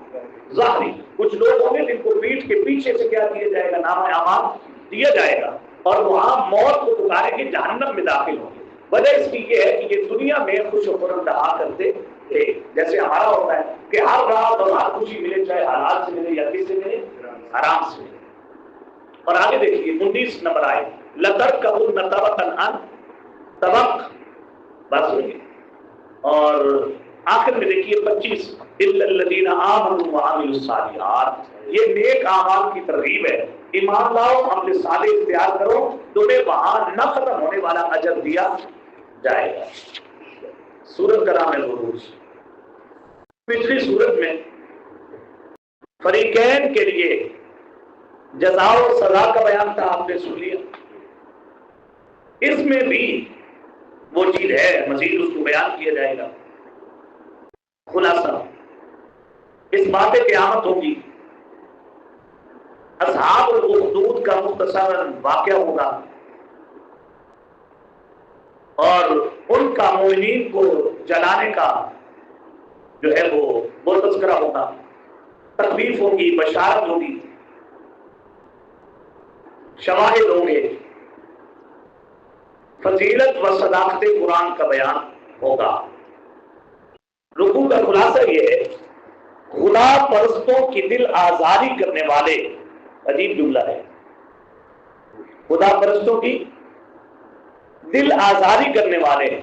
ظَهْرِهِ، کچھ لوگ ہوں گے جن کو پیٹھ کے پیچھے سے کیا دیا جائے گا، نامہ اعمال دیا جائے گا، اور وہاں موت کو پکاریں گے، جہنم میں داخل ہوں گے۔ وجہ اس کی یہ ہے کہ یہ دنیا میں خوش و خرم رہا کرتے تھے، جیسے ہمارا ہوتا ہے کہ ہر رات اور ہر خوشی ملے، چاہے حلال سے ملے یا کس سے ملے، حرام سے ملے۔ اور آگے دیکھیے 19 نمبر آئے، لَتَرْكَبُنَّ طَبَقًا طَبَقًا، بس ہوئی۔ اور آخر میں دیکھیے 25، إِلَّا الَّذِينَ آمَنُوا وَعَمِلُوا الصَّالِحَاتِ، یہ نیک اعمال کی ترغیب ہے، ایمان لاؤ، عمل صالح اختیار کرو، تمہیں وہاں نہ ختم ہونے والا اجر دیا جائے گا۔ سورت کا نام ہے بروج۔ پچھلی سورت میں فریقین کے لیے جزا و سزا کا بیان تھا، آپ نے سن لیا۔ اس میں بھی وہ چیز ہے، مزید اس کو بیان کیا جائے گا۔ خلاصہ اس بات قیامت ہوگی، اصحاب الاخدود کا مختصراً واقعہ ہوگا، اور ان کا مومنین کو جلانے کا جو ہے وہ تذکرہ ہوگا، تخفیف ہوگی، بشارت ہوگی، شواہد ہوں گے، فضیلت و صداقت قرآن کا بیان ہوگا۔ رکوع کا خلاصہ یہ ہے، خدا پرستوں کی دل آزاری کرنے والے، عجیب جملہ ہے، خدا پرستوں کی دل آزاری کرنے والے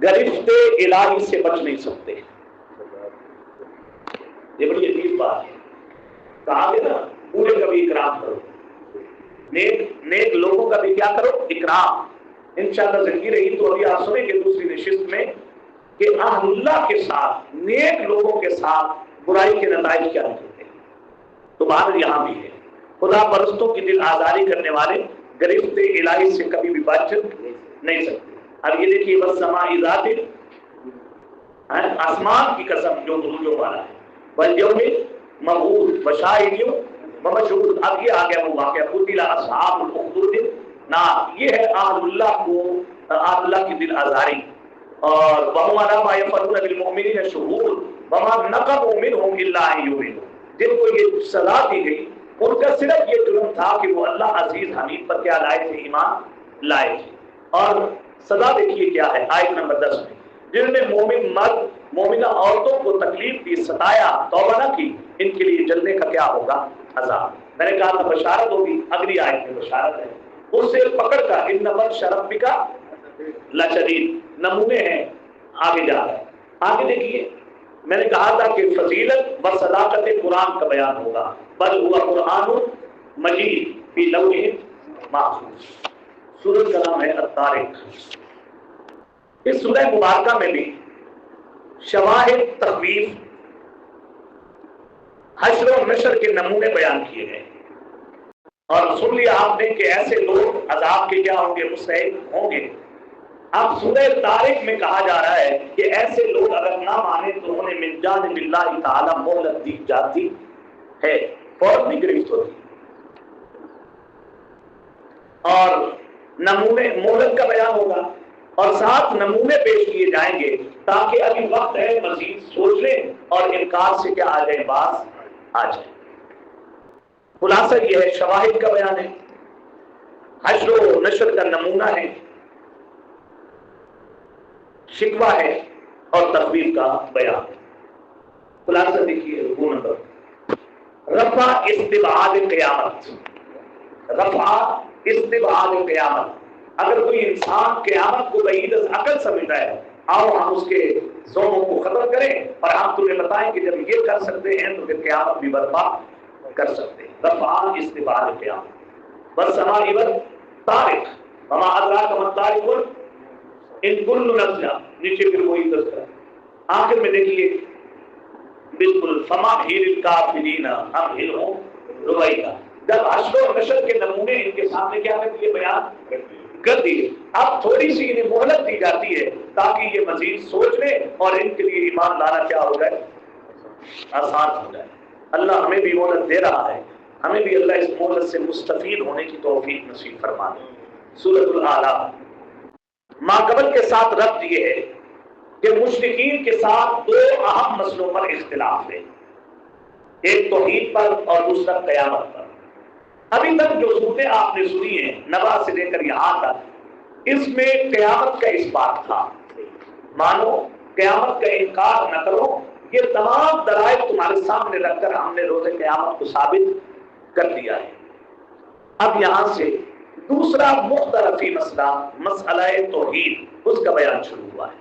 گرفت الہی سے بچ نہیں سکتے۔ یہ بڑی عجیب بات ہے، کہا گیا نا پورے کا بھی اکرام کرو، نیک لوگوں کا بھی کیا کرو، اکرام۔ انشاءاللہ ذکر رہی تو ابھی آپ سنیں گے دوسری نشست میں کہ اہل اللہ کے ساتھ، نیک لوگوں کے ساتھ برائی کے نتائج کیا ہوتے ہیں۔ تو بات یہاں بھی ہے، خدا پرستوں کی دل آزاری کرنے والے گرفت الہی سے کبھی بھی بچ نہیں سکتے۔ اب یہ دیکھیے، والسماء ذات آسمان کی قسم جو بروجوں والا ہے، والیوم موعود وشاہد ومشہود۔ اب یہ آ گیا وہ واقعہ، قتل اصحاب الاخدود نار، یہ ہے اہل اللہ کو، اہل اللہ کی دل آزاری۔ اور وَهُمْ عَلَىٰ مَا يَفْعَلُونَ بِالْمُؤْمِنِينَ شُهُودٌ وَمَا نَقَمُوا مِنْهُمْ إِلَّا أَن يُؤْمِنُوا، جن کو یہ سزا دی گئی ان کا صرف یہ جرم تھا کہ وہ اللہ عزیز حمید پر کیا لائے تھے، ایمان لائے تھے۔ اور سزا دیکھیے کیا ہے، آیت نمبر 10 میں، جن نے مومن مرد مومنہ عورتوں کو تکلیف دی، ستایا، توبہ نہ کی، ان کے لیے جلنے کا کیا ہوگا، عذاب۔ میں نے کہا تھا بشارت ہوگی، اگلی آیت میں بشارت ہے، اس سے پکڑ کر ان بطش ربک لشدید، نمونے ہیں، آگے جا رہا ہے۔ آگے دیکھیے، میں نے کہا تھا کہ فضیلت و صداقت قرآن کا بیان ہوگا، بل ہوا قرآن مجید فی لوح محفوظ۔ سورت کا نام ہے الطارق۔ اس سورہ مبارکہ میں بھی شواہد، تخویف، حشر و نشر کے نمونے بیان کیے گئے، اور سن لیا آپ نے کہ ایسے لوگ عذاب کے کیا ہوں گے، مستحق ہوں گے۔ اب سورہ طارق میں کہا جا رہا ہے کہ ایسے لوگ اگر نہ مانے تو انہیں من جانب اللہ تعالی مہلت دی جاتی ہے، فوراً گرفت ہوتی، اور نمونے مہلت کا بیان ہوگا اور ساتھ نمونے پیش کیے جائیں گے تاکہ ابھی وقت ہے مزید سوچ لیں اور انکار سے کیا آ جائے، باز آ جائے۔ خلاصہ یہ ہے، شواہد کا بیان ہے، حشر و نشر کا نمونہ ہے، شکوہ ہے اور تخویف کا بیان ہے۔ خلاصہ دیکھیے، رکوع نمبر، رفع استبعاد قیامت، رفع استبعاد قیامت۔ اگر کوئی انسان قیامت کو بعید از عقل سمجھتا ہے، آؤ ہم اس کے زوموں کو ختم کریں اور ہم تمہیں بتائیں کہ جب یہ کر سکتے ہیں تو پھر قیامت بھی برپا کر سکتے ہیں۔ رفع استبعاد قیامت، والسماء والطارق وما ادراک ما الطارق ان کل نفس، نیچے پھر وہی تذکرہ، آخر میں دیکھیے بالکل فمہل الکافرین امہلہم رویدا۔ جب حشر و نشر کے نمونے ان کے سامنے کیا کر دیے، بیان کر دیے، اب تھوڑی سی انہیں مہلت دی جاتی ہے تاکہ یہ مزید سوچ لیں اور ان کے لیے ایمان لانا کیا ہو جائے، آسان ہو جائے۔ اللہ ہمیں بھی مہلت دے رہا ہے، ہمیں بھی اللہ اس مہلت سے مستفید ہونے کی توفیق نصیب فرما دے۔ سورۃ الاعلیٰ ماقبل کے ساتھ ربط یہ ہے کہ مشرکین کے ساتھ دو اہم مسئلوں پر اختلاف ہے، ایک توحید پر اور دوسرا قیامت پر۔ ابھی تک جو صورتیں آپ نے سنی ہیں نبا سے لے کر یہاں تک، اس میں قیامت کا اس بات تھا، مانو قیامت کا انکار نہ کرو، یہ تمام دلائل تمہارے سامنے رکھ کر ہم نے روز قیامت کو ثابت کر دیا ہے۔ اب یہاں سے دوسرا مختلفی مسئلہ، مسئلہ توحید، اس کا بیان شروع ہوا ہے،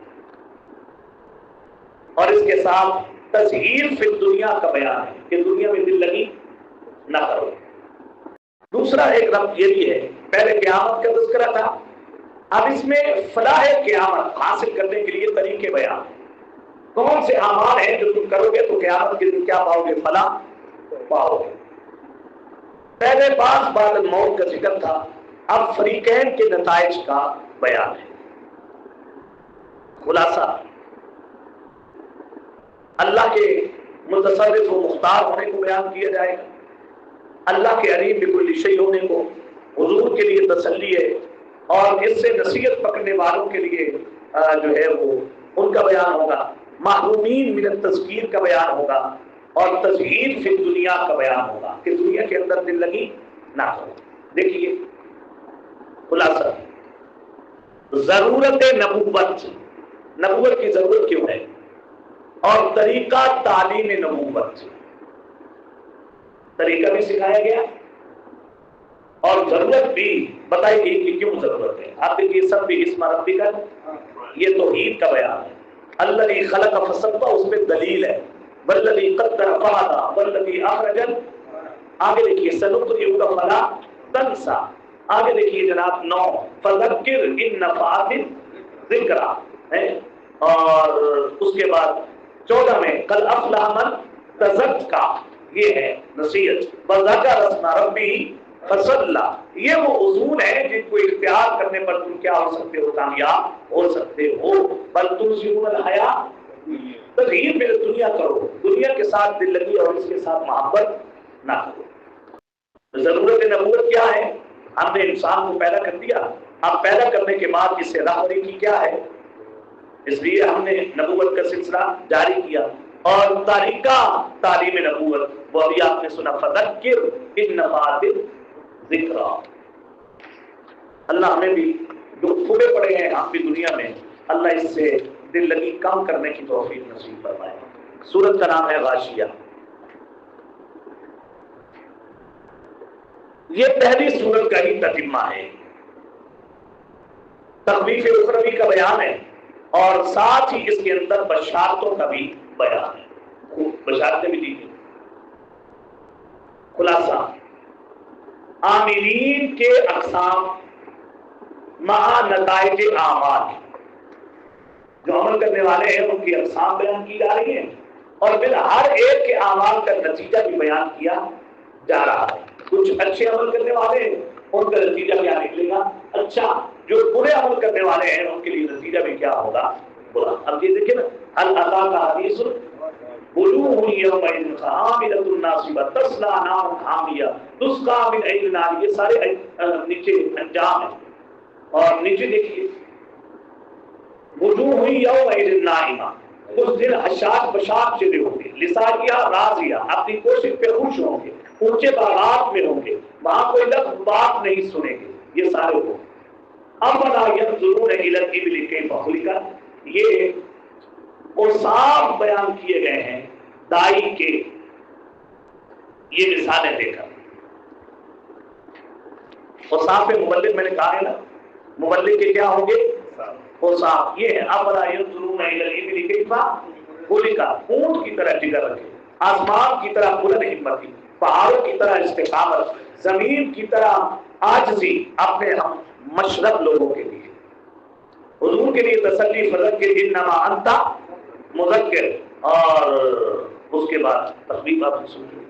اور اس کے ساتھ تزہیر فی الدنیا کا بیان ہے کہ دنیا میں دل لگی نہ کرو۔ دوسرا ایک ربط یہ بھی ہے، پہلے قیامت کا تذکرہ تھا، اب اس میں فلاح قیامت حاصل کرنے کے لیے طریقے بیان، کون سے اعمال ہیں جو تم کرو گے تو قیامت کے دن کیا پاؤ گے، فلاح پاؤ گے۔ پہلے بعد الموت کا ذکر تھا، اب فریقین کے نتائج کا بیان ہے۔ خلاصہ اللہ کے متصرف و مختار ہونے کو بیان کیا جائے گا، اللہ کے علیم بکل شیء ہونے کو، حضور کے لیے تسلی ہے، اور اس سے نصیحت پکڑنے والوں کے لیے جو ہے وہ ان کا بیان ہوگا، محرومین من التذکیر کا بیان ہوگا، اور تزہیر فی الدنیا کا بیان ہوگا کہ دنیا کے اندر دل لگی نہ کرو۔ دیکھیے خلاصہ، ضرورت نبوت، نبوت کی ضرورت کیوں ہے، اور طریقہ تعلیم نبوت، طریقہ بھی سکھایا گیا اور ضرورت بھی بتائی گئی کہ کیوں ضرورت ہے۔ آپ دیکھیے سب بھی اسم ربک، یہ توحید کا بیان ہے، الذی خلق فسوى، اس میں دلیل ہے، والذی قدر فہدی والذی اخرج، آگے دیکھیے سنقرئک فلا تنسى، آگے دیکھیے جناب 9 فذکر ان نفعت الذکری، اور اس کے بعد 14 میں قد افلح من تزکا، یہ ہے نصیحت، وذکر اسم ربہ فصلی، یہ وہ اصول ہیں جن کو اختیار کرنے پر تم کیا ہو سکتے ہو، کامیاب ہو سکتے ہو۔ بل تؤثرون الحیاۃ، تزہیر میں دنیا کرو، دنیا کے ساتھ دل لگی اور اس کے ساتھ محبت نہ کرو۔ ضرورت نبوت کیا ہے، ہم نے انسان کو پیدا کر دیا، اب پیدا کرنے کے بعد اس سے راہبری کی کیا ہے، اس لیے ہم نے نبوت کا سلسلہ جاری کیا، اور طریقہ تعلیم نبوت وہ ابھی آپ نے سنا، فذکر ان نفعت الذکری۔ اللہ ہمیں بھی جو کھلے پڑے ہیں ہم بھی دنیا میں، اللہ اس سے دل لگی کم کرنے کی توفیق نصیب فرمائے۔ سورت کا نام ہے غاشیہ، یہ پہلی سورت کا ہی تتمہ ہے، تخویف اخروی کا بیان ہے، اور ساتھ ہی اس کے اندر بشارتوں کا بھی بیان ہے، بشارتیں بھی دی گئی۔ خلاصہ، عاملین کے اقسام مع نتائج اعمال، جو عمل کرنے والے ہیں ان کی اقسام بیان کی جا رہی ہیں، اور پھر ہر ایک کے اعمال کا نتیجہ بھی بیان کیا جا رہا ہے. کچھ اچھے عمل کرنے والے ہیں ان کا نتیجہ کیا نکلے گا؟ اچھا. جو برے عمل کرنے والے ہیں ان کے لیے نتیجہ بھی کیا ہوگا؟ برا. اب یہ دیکھیں نا، اللہ کا حدیث وجوہ یومئذ خاملۃ ناصبہ تصلی نارا حامیہ تسقی من عین آن. یہ سارے نیچے انجام ہیں. اور نیچے دیکھیے وجوہ یومئذ ناعمہ، اس دن حشاش بشاش چہرے ہوں گے، لساریہ راضیہ، اپنی کوشش پہ خوش ہوں گے، اونچے باغات میں ہوں گے، وہاں کوئی لفظ بات نہیں سنیں گے. یہ سارے ہوں. افلا ینظرون الی الابل کیف خلقت. یہ اوصاف بیان کیے گئے ہیں دائی کے، یہ مثالیں دے کر. اوصاف مبلغ میں نے کہا ہے نا، مبلغ کے کیا ہوں گے؟ اوصاف. یہ ہے افلا ینظرون الی الابل کیف خلقت. اونٹ کی طرح جگر رکھے، آسمان کی طرح بلند ہمتی، پہاڑوں کی طرح استقامت، زمین کی طرح عاجزی اپنے ہم مشرب لوگوں کے لیے. حضور کے لیے تسلی فذکر انما انت مذکر. اور اس کے بعد تخویف. آپ سنیے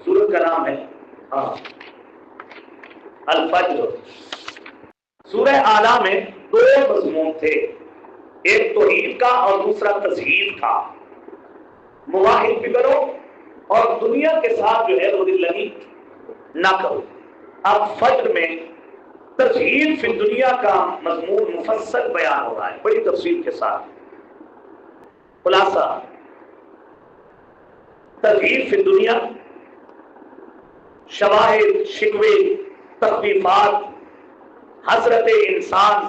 سورت کا نام ہے الفجر. سورہ اعلیٰ میں دو مضمون تھے، ایک توحید کا اور دوسرا تزہید کا. موحد بھی کرو اور دنیا کے ساتھ جو ہے وہ دل لگی نہ کرو. اب فجر میں تزہید فی دنیا کا مضمون مفصل بیان ہو رہا ہے بڑی تفصیل کے ساتھ. خلاصہ تزہید فی دنیا، شواہد، شکوے، تخفیفات، حسرت انسان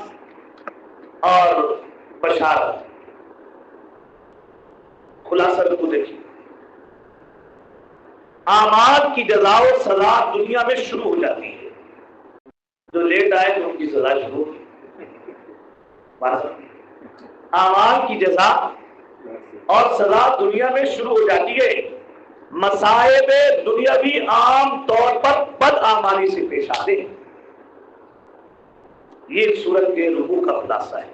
اور بشارت. خلاصہ کو دیکھیے، اعمال کی جزا و سزا دنیا میں شروع ہو جاتی ہے. جو لیٹ آئے تو ان کی سزا شروع ہوگی. اعمال کی جزا اور سزا دنیا میں شروع ہو جاتی ہے. مصائب دنیاوی عام طور پر بدعمالی سے پیش آتے ہیں. یہ سورت کے رکوع کا خلاصہ ہے.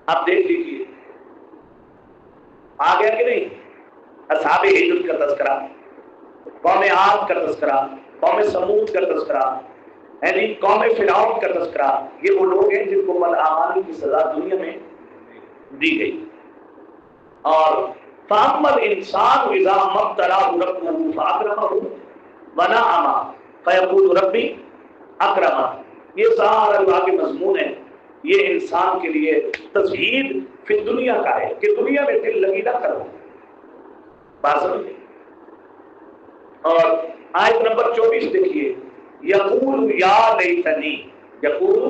آپ دیکھ لیجیے آ گیا کہ نہیں؟ اصحاب حجر کا تذکرہ، قوم عاد کا تذکرہ، قوم سمود کا تذکرہ، قوم فرعون کا تذکرہ. یہ وہ لوگ ہیں جن کو بدعمالی کی سزا دنیا میں دی گئی. اور فَأَمَّا الْإِنسَانُ إِذَا مَا ابْتَلَاهُ رَبُّهُ فَأَكْرَمَهُ وَنَعَمَهُ فَيَقُولُ رَبِّي أَكْرَمَنِ. یہ سارا جو آگے مضمون ہے یہ انسان کے لیے تزہید فی دنیا کا ہے کہ دنیا میں دل لگی نہ کرو. بات سمجھے. اور آیت نمبر 24 دیکھیے، یقول یا لیتنی. یقول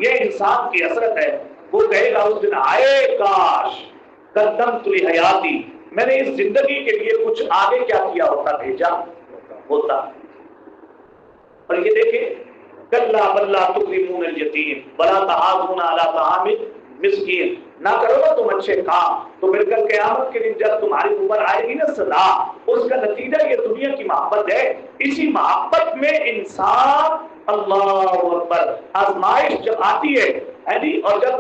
یہ انسان کی حسرت ہے، وہ کہے گا اس دن آئے کاش قدمت لحیاتی، میں نے اس زندگی کے لیے کچھ آگے کیا کیا ہوتا، بھیجا ہوتا. اور یہ دیکھیں کلا بل لا تکرمون الیتیم ولا تحاضون علی طعام مسکین. نہ کرو نا تم اچھے کام تو پھر کل قیامت کے دن جب تمہاری اوپر آئے گی نا سزا، اس کا نتیجہ یہ دنیا کی محبت ہے. اسی محبت میں انسان اللہ اکبر آزمائش جب آتی ہے اور جب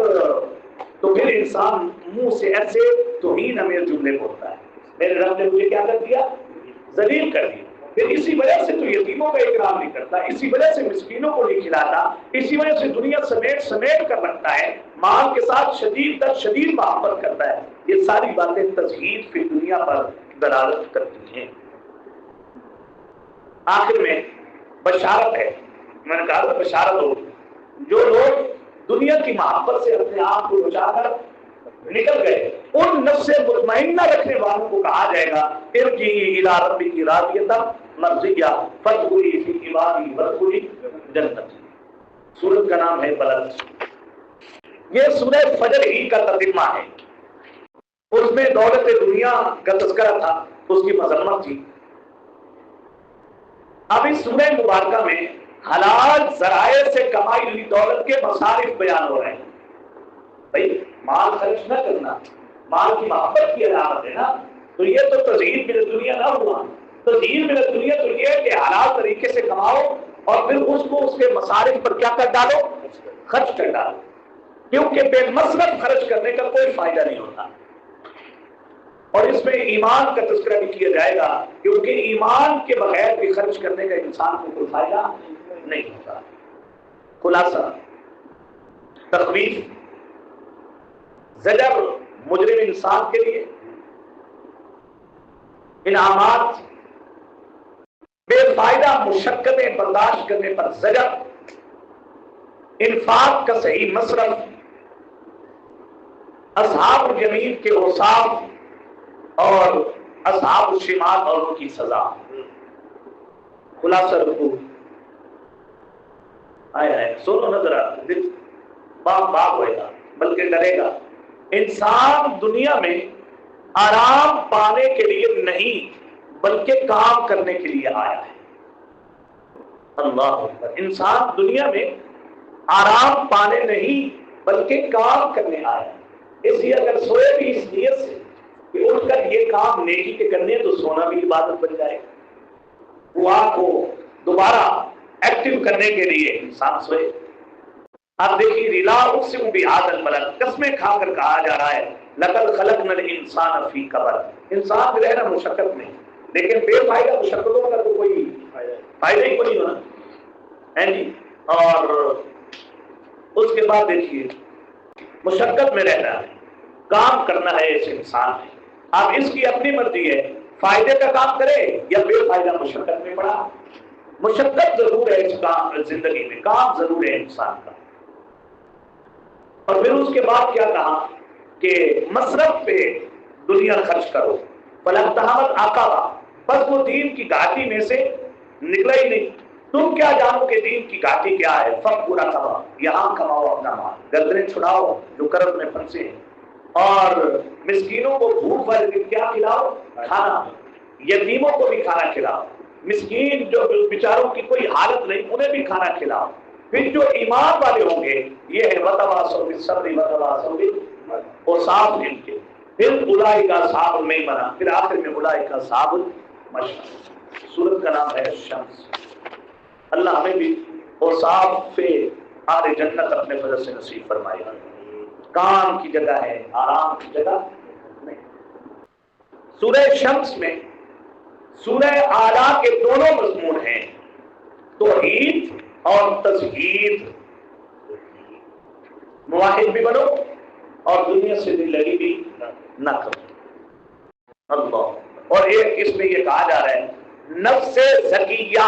تو پھر انسان منہ سے ایسے توہین امیر جملے بولتا ہے، میرے رب نے مجھے کیا کر دیا؟ ذلیل کر دیا. پھر اسی وجہ سے تو یتیموں کا اکرام نہیں کرتا، اسی وجہ سے مسکینوں کو نہیں کھلاتا، اسی وجہ سے دنیا سمیٹ کر رکھتا ہے، مال کے ساتھ شدید تر شدید محبت کرتا ہے. یہ ساری باتیں تزہید فی دنیا پر دلالت کرتی ہیں. آخر میں بشارت ہے. میں نے کہا تھا بشارت ہو، جو لوگ دنیا کی محبت سے اپنے آپ کو بچا کر نکل گئے ان نفس مطمئنہ رکھنے والوں کو کہا جائے گا ارجعی الی ربک راضیۃ مرضیہ فادخلی فی عبادی وادخلی جنتی. سورت کا نام ہے بلد. یہ سورہ فجر ہی کا ترجمہ ہے. اس میں دولت دنیا کا تذکرہ تھا، اس کی مذمت تھی. اب اس سورہ مبارکہ میں حلال ذرائع سے کمائی ہوئی دولت کے مصارف بیان ہو رہے ہیں. بھائی مال خرچ نہ کرنا مال کی محبت کی علامت ہے نا، تو یہ تو تزہید من الدنیا نہ ہوا. تزہید من الدنیا تو یہ ہے کہ حلال طریقے سے کماؤ اور پھر اس کو اس کے مصارف پر کیا کر ڈالو؟ خرچ کر ڈالو. کیونکہ بے مصرف خرچ کرنے کا کوئی فائدہ نہیں ہوتا. اور اس میں ایمان کا تذکرہ بھی کیا جائے گا، کیونکہ ایمان کے بغیر بھی خرچ کرنے کا انسان کو کوئی فائدہ نہیں ہوتا۔ خلاصہ، تخویف، زجر مجرم انسان کے لیے، انعامات، بے فائدہ مشقتیں برداشت کرنے پر زجر، انفاق کا صحیح مصرف، اصحاب الیمین کے اوصاف اور اصحاب الشمال اور ان کی سزا۔ خلاصہ رکھو، آئے سنو نظر دل باغ ہوئے گا بلکہ ڈرے گا۔ انسان دنیا میں آرام پانے کے لیے نہیں بلکہ کام کرنے کے لیے آیا ہے۔ اللہ اکبر۔ انسان دنیا میں آرام پانے نہیں بلکہ کام کرنے آیا ہے۔ اس لیے اگر سوئے بھی اس نیت سے کہ اٹھ کر یہ کام نیکی کے کرنے تو سونا بھی عبادت بن جائے گا۔ دعا کو دوبارہ ایکٹیو کرنے کے لیے انسان سوئے۔ اب دیکھیے، ریلا اقسم بہذا البلد، قسمیں کھا کر کہا جا رہا ہے لقد خلقنا الانسان فی کبد۔ انسان جو ہے نا مشقت میں، لیکن بے فائدہ مشقتوں کا تو کوئی فائدہ ہی کوئی ہونا ہے جی۔ اور اس کے بعد دیکھیے، مشقت میں رہنا ہے، کام کرنا ہے اس انسان نے۔ اب اس کی اپنی مرضی ہے، فائدے کا کام کرے یا بے فائدہ مشقت میں پڑا۔ مشقت ضرور ہے اس کا زندگی میں، کام ضرور ہے انسان کا۔ اور پھر اس کے بعد کیا کہا کہ مصرف پہ دنیا خرچ کرو۔ فلاقتحمت عقبہ، بس وہ دین کی گھاٹی میں سے نکلا ہی نہیں۔ تم کیا جانو کہ دین کی گھاٹی کیا ہے؟ فق پورا کما، یہاں کماؤ اپنا مال، گردنیں چھڑاؤ جو کرب میں پھنسے ہیں، اور مسکینوں کو بھوک والے کیا کھلاؤ؟ کھانا۔ یتیموں کو بھی کھانا کھلاؤ، مسکین جو بیچاروں کی کوئی حالت نہیں انہیں بھی کھانا کھلاؤ۔ پھر جو ایمان والے ہوں گے یہ ہے وتواصوا بالصبر وتواصوا اوصاف ان کے، پھر اولئک اصحاب المیمنہ، پھر آخر میں اولئک اصحاب المشأمہ۔ سورت کا نام ہے شمس۔ اللہ ہمیں بھی اوصاف پہ اہل جنت اپنے فضل سے نصیب فرمائے۔ کام کی جگہ ہے، آرام کی جگہ نہیں۔ سورہ شمس میں سورہ اعلیٰ کے دونوں مضمون ہیں، توحید اور تزہید۔ موحد بھی بنو اور دنیا سے دل لگی بھی نہ کرو۔ اللہ۔ اور ایک اس میں یہ کہا جا رہا ہے نفس زکیہ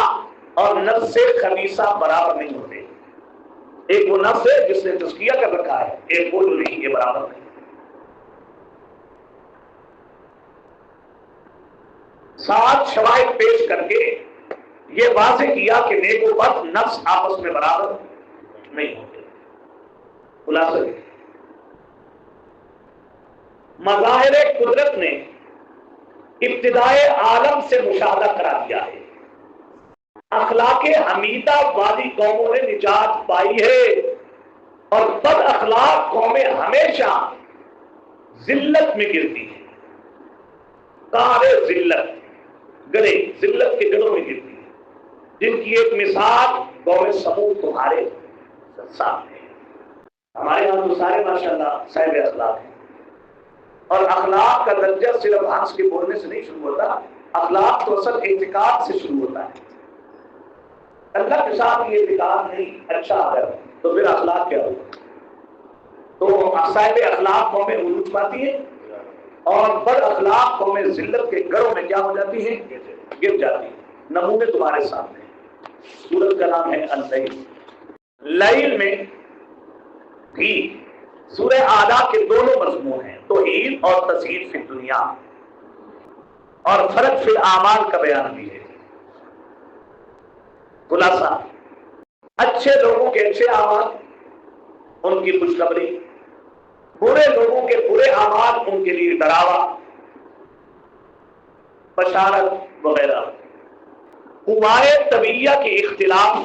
اور نفس خبیثہ برابر نہیں ہوتے۔ ایک وہ نفس ہے جس نے تزکیہ کر رکھا ہے، ایک وہ جو نہیں، یہ برابر نہیں۔ سات شواہد پیش کر کے یہ واضح کیا کہ نیک و بد نفس آپس میں برابر نہیں ہوتے۔ خلاصہ مظاہر قدرت نے ابتدائے عالم سے مشاہدہ کرا دیا ہے۔ اخلاق حمیدہ والی قوموں نے نجات پائی ہے، اور بد اخلاق قومیں ہمیشہ ذلت میں گرتی ہیں۔ کار ذلت، گڑے ذلت کے گڑوں میں گرتی ہیں، جن کی ایک مثال قوم سمود تمہارے سامنے ہے۔ ہمارے یہاں تو سارے ماشاءاللہ صاحب اخلاق ہیں، اور اخلاق کا درجہ صرف ہنس کے بولنے سے نہیں شروع ہوتا، اخلاق تو اصل اعتقاد سے شروع ہوتا ہے۔ اللہ کے ساتھ یہ اعتقاد نہیں اچھا ہے تو پھر اخلاق کیا ہوگا؟ تو صاحب اخلاق قومیں عروج پاتی ہیں، اور بد اخلاق قومیں ذلت کے گڑھوں میں کیا ہو جاتی ہیں؟ گر جاتی ہیں۔ نمونے تمہارے سامنے ہیں۔ سورت کا نام ہے اللیل۔ لیل میں بھی سورہ اعلیٰ کے دونوں مضمون ہیں، توحید اور تزہید فی الدنیا، اور فرق فی الاعمال کا بیان بھی ہے۔ خلاصہ، اچھے لوگوں کے اچھے اعمال، ان کی خوشخبری، برے لوگوں کے برے اعمال، ان کے لیے ڈراوا، بشارت وغیرہ۔ قوائے طبیعیہ کے اختلاف،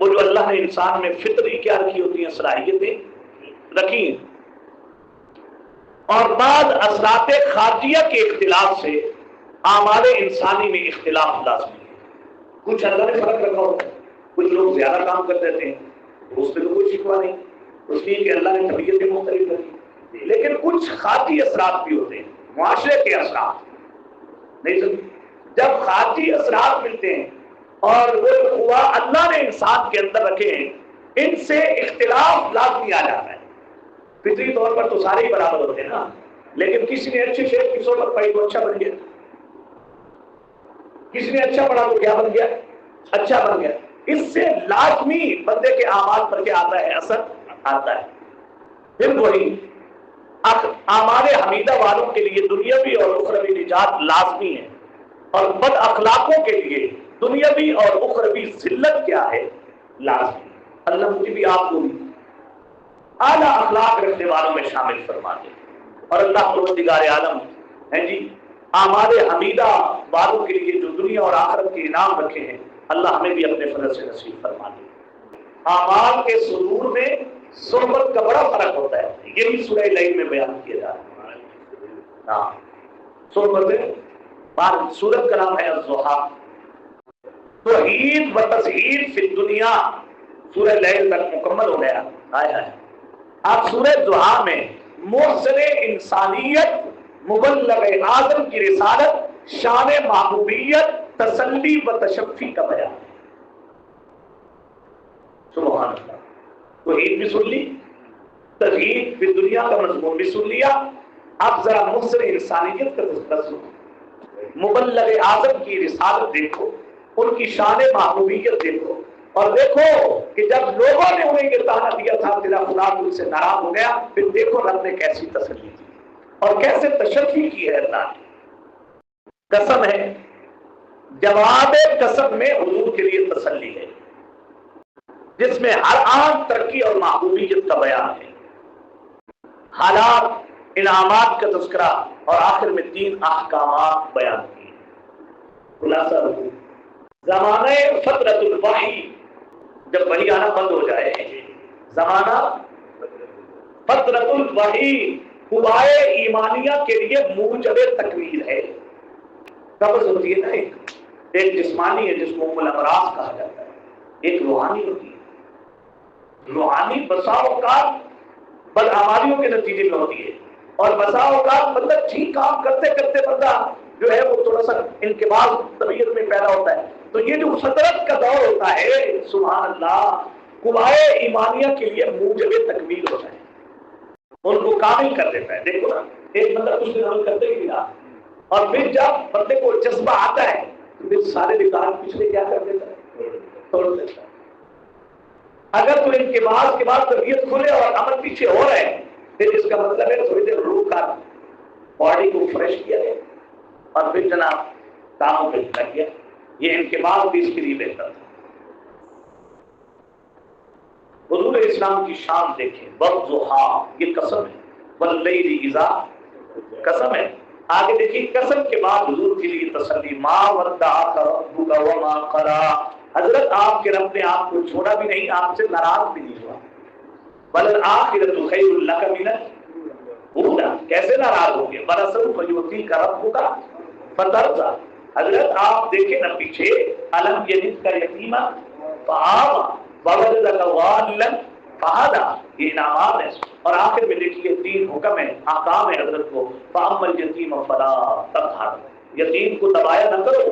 وہ جو اللہ نے انسان میں فطری کیا رکھی ہوتی ہیں صلاحیتیں رکھی، اور بعض اثرات خارجیہ کے اختلاف سے اعمال انسانی میں اختلاف لازمی ہے۔ کچھ اللہ نے فرق رکھا ہوتا ہے، کچھ لوگ زیادہ کام کر دیتے ہیں، اس میں تو کوئی شکوہ نہیں، اس لیے کہ اللہ نے طبیعتیں مختلف رکھی، لیکن کچھ خارجی اثرات بھی ہوتے ہیں معاشرے کے اثرات نہیں سمجھ، جب خارجی اثرات ملتے ہیں اور وہ قوا اللہ نے انسان کے اندر رکھے ہیں، ان سے اختلاف لازمی آ جاتا ہے۔ فطری طور پر تو سارے ہی برابر ہوتے ہیں نا، لیکن کسی نے اچھے شیخ کی صحبت پڑھی تو اچھا بن گیا، کسی نے اچھا پڑھا تو کیا بن گیا؟ اچھا بن گیا۔ اس سے لازمی بندے کے اعمال پر کیا آتا ہے؟ اثر آتا ہے۔ پھر وہی اعمال حمیدہ والوں کے لیے دنیاوی اور اخروی نجات لازمی ہے، اور بد اخلاقوں کے لیے دنیاوی اور اخروی ذلت کیا ہے؟ لازمی۔ اللہ مجھے بھی آپ کو بھی اعلیٰ اخلاق رکھنے والوں میں شامل فرما دے، اور اللہ پروردگار عالم ہیں جی اعمال حمیدہ والوں کے لیے جو دنیا اور آخرت کے انعام رکھے ہیں، اللہ ہمیں بھی اپنے فضل سے نصیب فرما دے۔ اعمال کے صدور میں صحبت کا بڑا فرق ہوتا ہے، یہی سورہ لیل میں بیان کیا جا رہا ہے۔ ہاں، صحبت سورت کا نام ہے الضحیٰ، توحید و تزہید فی الدنیا، سورہ لیل تک مکمل ہو گیا۔ اب سورہ ضحیٰ میں محسن انسانیت، مبلغ اعظم کی رسالت، شان محبوبیت، تسلی و تشفی کا بیان ہے۔ سبحان اللہ، توحید بھی سن لی، تزہید فی دنیا کا مضمون بھی سن لیا، اب ذرا محسن انسانیت کا تذکرہ سنو، مبلغ اعظم کی رسالت دیکھو، ان کی شان محبوبیت دیکھو، اور دیکھو کہ جب لوگوں نے انہیں یہ طعنہ دیا تھا تیرا خدا ان سے ناراض ہو گیا، پھر دیکھو رب نے کیسی تسلی دی اور کیسے تشفی کی ہے اللہ نے۔ قسم ہے، جواب قسم میں حضور کے لیے تسلی ہے، جس میں ہر آن ترقی اور محبوبیت کا بیان ہے، حالات، انعامات کا تذکرہ، اور آخر میں 3 احکامات بیان کیے۔ خلاصہ زمانہ فترۃ الوحی، جب وحی آنا بند ہو جائے، زمانہ فترۃ الوحی قوائے ایمانیہ کے لیے موجب تکویر ہے۔ قبض ہوتی ہے نا، ایک جسمانی ہے جس کو ام الامراض کہا جاتا ہے، ایک روحانی ہوتی ہے۔ روحانی بسا اوقات بدعمالیوں کے نتیجے میں ہوتی ہے، اور بسا اوقات بندہ ٹھیک کام کرتے کرتے بندہ جو ہے وہ تھوڑا سا انقباض طبیعت میں پیدا ہوتا ہے۔ تو یہ جو فطرت کا دور ہوتا ہے، سبحان اللہ، قوائے ایمانیہ کے لیے موجب تکمیل ہوتا ہے، ان کو کامل کر دیتا ہے۔ دیکھو نا، ایک بندہ کچھ دن عمل کرتے ہی رہا، اور پھر جب بندے کو جذبہ آتا ہے تو پھر سارے ریکارڈ پچھلے کیا کر دیتا ہے؟ توڑ دیتا ہے۔ اگر تو انقباض کے بعد طبیعت کھلے اور عمل پیچھے ہو رہے ہیں، پھر اس کا مطلب ہے تھوڑی دیر روح کا باڈی کو فریش کیا گیا، اور پھر جناب کاموں پہ لگ گیا۔ یہ انقباض بھی اس کے لیے بہتر تھا۔ حضور اسلام کی شان دیکھیں، والضحیٰ، یہ قسم ہے، واللیل اذا، قسم ہے۔ آگے دیکھیے، قسم کے بعد حضور کے لیے تسلی، ما ودعک ربک وما قلی، حضرت آپ کے رب نے آپ کو چھوڑا بھی نہیں، آپ سے ناراض بھی نہیں ہوا۔ وللآخرۃ خیر لک من الاولی، کیسے ناراض ہو گئے؟ ولسوف یعطیک ربک فترضی، حضرت آپ دیکھیں نا پیچھے، الم یجدک یتیما فآوی ووجدک ضالا فہدی، یہ انعامات ہیں۔ اور آخر میں دیکھیے 3 حکم ہیں، احکام ہیں حضرت کو، فاما الیتیم فلا تقہر، یتیم کو دبایا نہ کرو،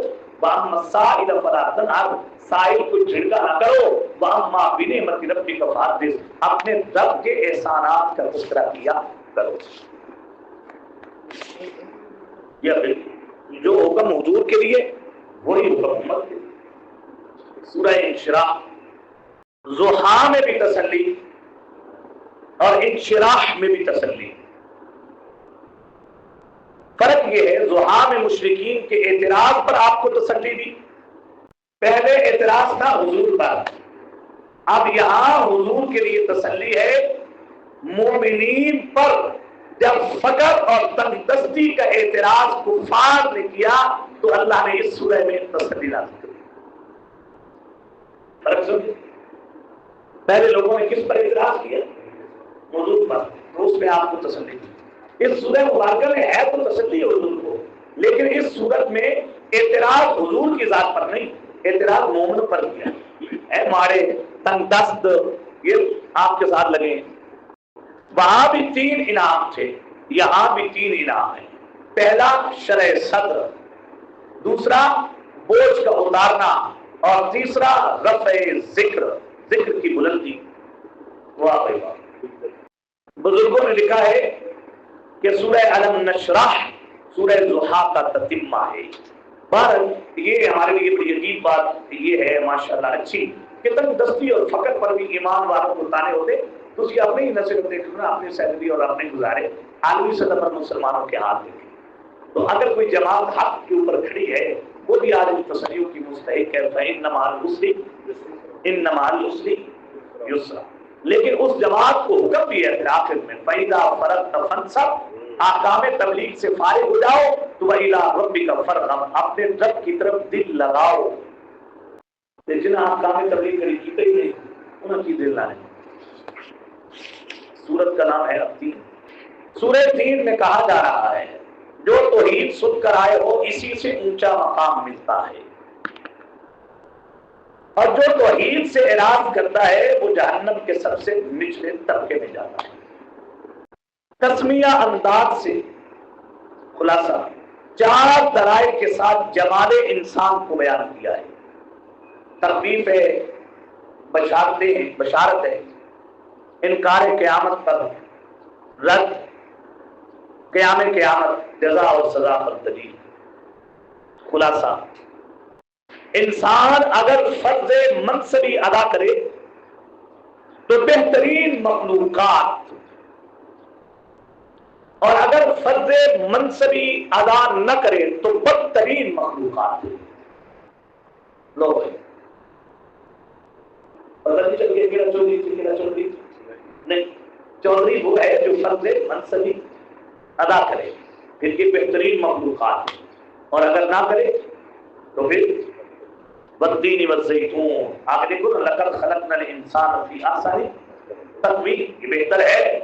واما السائل فلا تنہر، سائل کو جھڑکا نہ کرو، واما بنعمت ربک فحدث، اپنے رب کے احسانات کا تذکرہ کیا کرو۔ یہ جو حکم حضور کے لیے وہی حکم امت کے لیے۔ سورہ انشراح، ضحیٰ میں بھی تسلی اور انشراح میں بھی تسلی۔ فرق یہ ہے، ضحیٰ میں مشرکین کے اعتراض پر آپ کو تسلی دی، پہلے اعتراض تھا حضور پر، اب یہاں حضور کے لیے تسلی ہے مومنین پر۔ جب فقر اور تنگ دستی کا اعتراض کفار نے کیا تو اللہ نے اس سورہ میں تسلی نازل کی۔ فرق سمجھے؟ پہلے لوگوں نے کس پر اعتراض کیا؟ حضور پر، تو اس میں آپ کو تسلی دی۔ اس سورہ مبارکہ میں ہے تو تسلی حضور کو، لیکن اس صورت میں اعتراض حضور کی ذات پر نہیں، اعتراض مومن پر کیا۔ اے مارے تنگ دست، یہ آپ کے ساتھ لگے۔ وہاں بھی 3 انعام تھے، یہاں بھی 3 انعام ہیں۔ پہلا شرح صدر، دوسرا بوجھ کا اتارنا، اور تیسرا رفع ذکر، ذکر کی بلندی۔ واہ بھائی واہ! بزرگوں نے لکھا ہے کہ سورہ علم نشرح سورہ ضحیٰ کا تتمہ ہے۔ بہرحال یہ ہمارے لیے بڑی عجیب بات یہ ہے ماشاءاللہ اچھی کہ تنگ دستی اور فقر پر بھی ایمان والوں کو تانے ہوتے تو اس کی اپنی ہی نصیحت دیکھنا، اپنی سیلری اور اپنے گزارے عالمی سطح پر مسلمانوں کے ہاتھ دیکھیں۔ تو اگر کوئی جماعت حق کے اوپر کھڑی ہے وہ بھی عالمی تسلیوں کی مستحق ہے، فإن مع العسر یسرا۔ لیکن اس جماعت کو حکم بھی ہے پھر آخر میں فَإِذَا فَرَغْتَ فَانصَبْ، احکام تبلیغ سے فارغ ہو جاؤ تو وَإِلَىٰ رَبِّكَ فَارْغَب، اپنے رب کی طرف دل لگاؤ۔ جنہیں احکام تبلیغ کری کیتے ہی نہیں انہوں کی دل نہ نہیں۔ سورت کا نام ہے التین۔ سورہ تین میں کہا جا رہا ہے جو توحید سن کر آئے ہو اسی سے اونچا مقام ملتا ہے، اور جو توحید سے اعراض کرتا ہے وہ جہنم کے سب سے نچلے طبقے میں جاتا ہے۔ تسمیہ انداز سے خلاصہ چار دلائل کے ساتھ جمال انسان کو بیان کیا ہے۔ تخویف ہے، بشارت ہے، انکار قیامت پر رد، قیام قیامت، جزا اور سزا پر دلیل۔ خلاصہ انسان اگر فرض منصبی ادا کرے تو بہترین مخلوقات، اور اگر فرض منصبی ادا نہ کرے تو بدترین مخلوقات۔ لو بھائی پتہ نہیں چل گیا میرا چودھری نہیں، چودھری وہ ہے جو فرض منصبی ادا کرے، پھر یہ بہترین مخلوقات، اور اگر نہ کرے تو پھر والتین والزیتون۔ آگے دیکھو نا، لقد خلقنا الانسان فی احسن تقویم، یہ بہتر ہے۔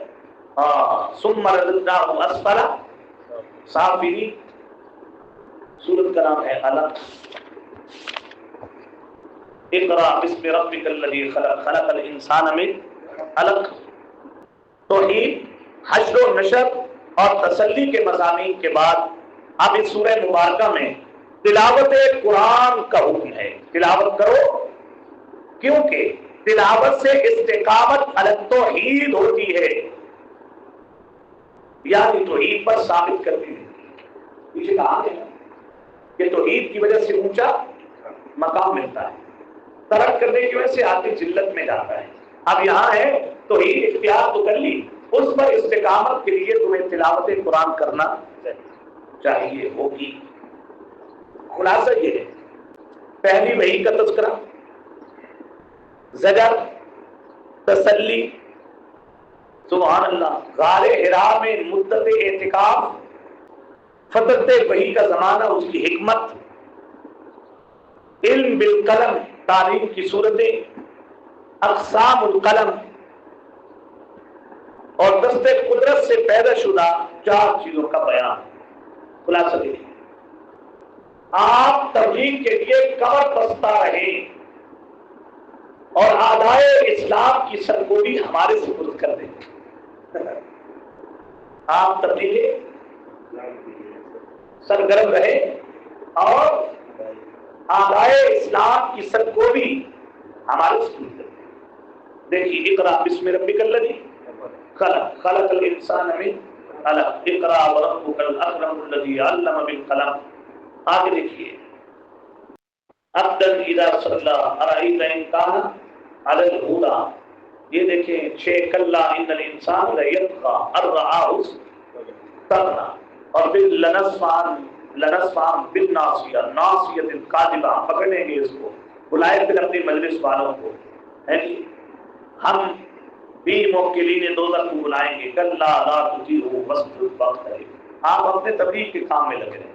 ثم رددناہ اسفل سافلین۔ سورت کا نام ہے علق۔ اقرأ بسم ربک الذی خلق، خلق الانسان من علق۔ توحید، حشر و نشر اور تسلی کے مضامین کے بعد اب اس سورہ مبارکہ میں تلاوت قرآن کا حکم ہے۔ تلاوت کرو، کیونکہ تلاوت سے استقامت علی التوحید ہوتی ہے، یعنی توحید پر ثابت کرتی ہے۔ پیچھے کہا ہے کہ توحید کی وجہ سے اونچا مقام ملتا ہے، ترک کرنے کی وجہ سے آدمی ذلت میں جاتا ہے۔ اب یہاں ہے توحید اختیار تو کر لی، اس پر استقامت کے لیے تمہیں تلاوت قرآن کرنا چاہیے ہوگی۔ خلاصہ یہ ہے، پہلی وحی کا تذکرہ، زجر، تسلی۔ سبحان اللہ، غار حراء میں مدت اعتکاف، فترت وحی کا زمانہ، اس کی حکمت، علم بالقلم، تعلیم کی صورتیں، اقسام القلم، اور دست قدرت سے پیدا شدہ چار چیزوں کا بیان۔ خلاصہ دیکھیں، آپ تبلیغ کے لیے کمر بستہ رہیں اور اعدائے اسلام کی سرگوڑی ہمارے سپرد کر دیں۔ آپ تبلیغ سرگرم رہے اور اعدائے اسلام کی سرگوڑی ہمارے سپرد کر دیں۔ دیکھیے، اقرأ بسم ربک الذی خلق، خلق الانسان من علق، اقرأ وربک الاکرم الذی علم بالقلم۔ آگے دیکھیے، عبدا اذا صلی ارأیت ان کان علی الہدی، یہ دیکھیں 6 کلا ان الانسان لیطغی ان رآہ استغنی، اور پھر لنسفعا بالناصیہ، ناصیۃ کاذبہ، پکڑیں گے اس کو، بلائے پھر اپنی مجلس والوں کو، ہم بھی موکلین دوزخ کو بلائیں گے، کلا لا تطیعہ واسجد واقترب۔ آپ اپنے تبلیغ کے کام میں لگے رہیں۔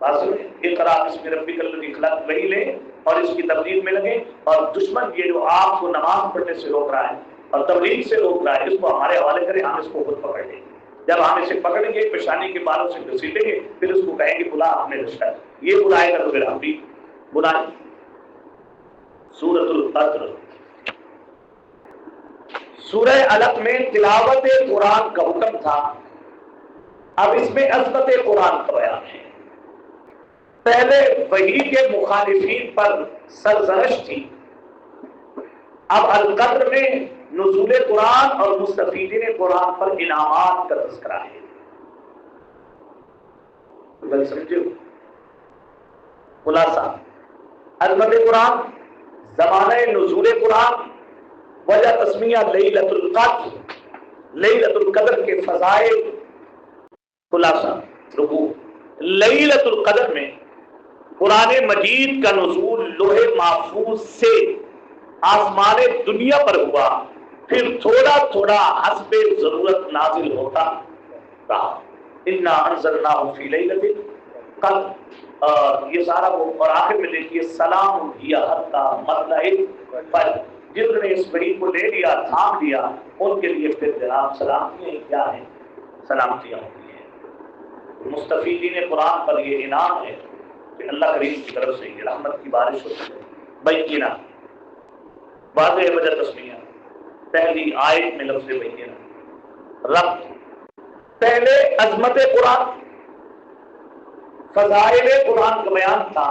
اقرأ بسم ربک الذی خلق، وہی لیں اور اس کی تبلیغ میں لگیں، اور دشمن یہ جو آپ کو نماز پڑھنے سے روک رہا ہے اور تبلیغ سے روک رہا ہے، اس کو ہمارے حوالے کریں، ہم اس کو خود پکڑ لیں گے۔ جب ہم اسے پکڑیں گے، پیشانی کے بالوں سے گھسیٹیں گے، پھر اس کو کہیں گے بلا ہم نے رشتہ، یہ بلائے گا تو پھر ہم بھی بلائیں۔ سورۃ القدر، سورہ علق میں تلاوت قرآن کا حکم تھا، اب اس میں عظمت قرآن کا بیان ہے. پہلے وحی کے مخالفین پر سرزنش تھی، اب القدر میں نزول قرآن اور مستفیدین قرآن پر انعامات کا تذکرہ ہے. بل سمجھو خلاصہ عظمت قرآن، زمانہ نزول قرآن، وجہ تسمیہ لیلۃ القدر، لیلۃ القدر کے فضائل. خلاصہ رکوع لیلۃ القدر میں قرآن مجید کا نزول لوح محفوظ سے آسمان دنیا پر ہوا، پھر تھوڑا تھوڑا حسب ضرورت نازل ہوتا رہا. انا انزلناہ فی لیلۃ القدر، یہ سارا وہ، اور آخر میں دیکھیے سلام ہی حتی مطلع الفجر. جن نے اس وحی کو لے لیا، تھام لیا، ان کے لیے پھر جناب سلامتیاں کیا ہیں؟ سلامتیاں ہوتی ہیں. مستفیدین قرآن پر یہ انعام ہے کہ اللہ کریم کی طرف سے یہ رحمت کی بارش ہوتی ہے. بینہ واضح وجہ تسمیہ، پہلی آیت میں لفظ بینہ. رب پہلے عظمت قرآن، فضائل قرآن کا بیان تھا،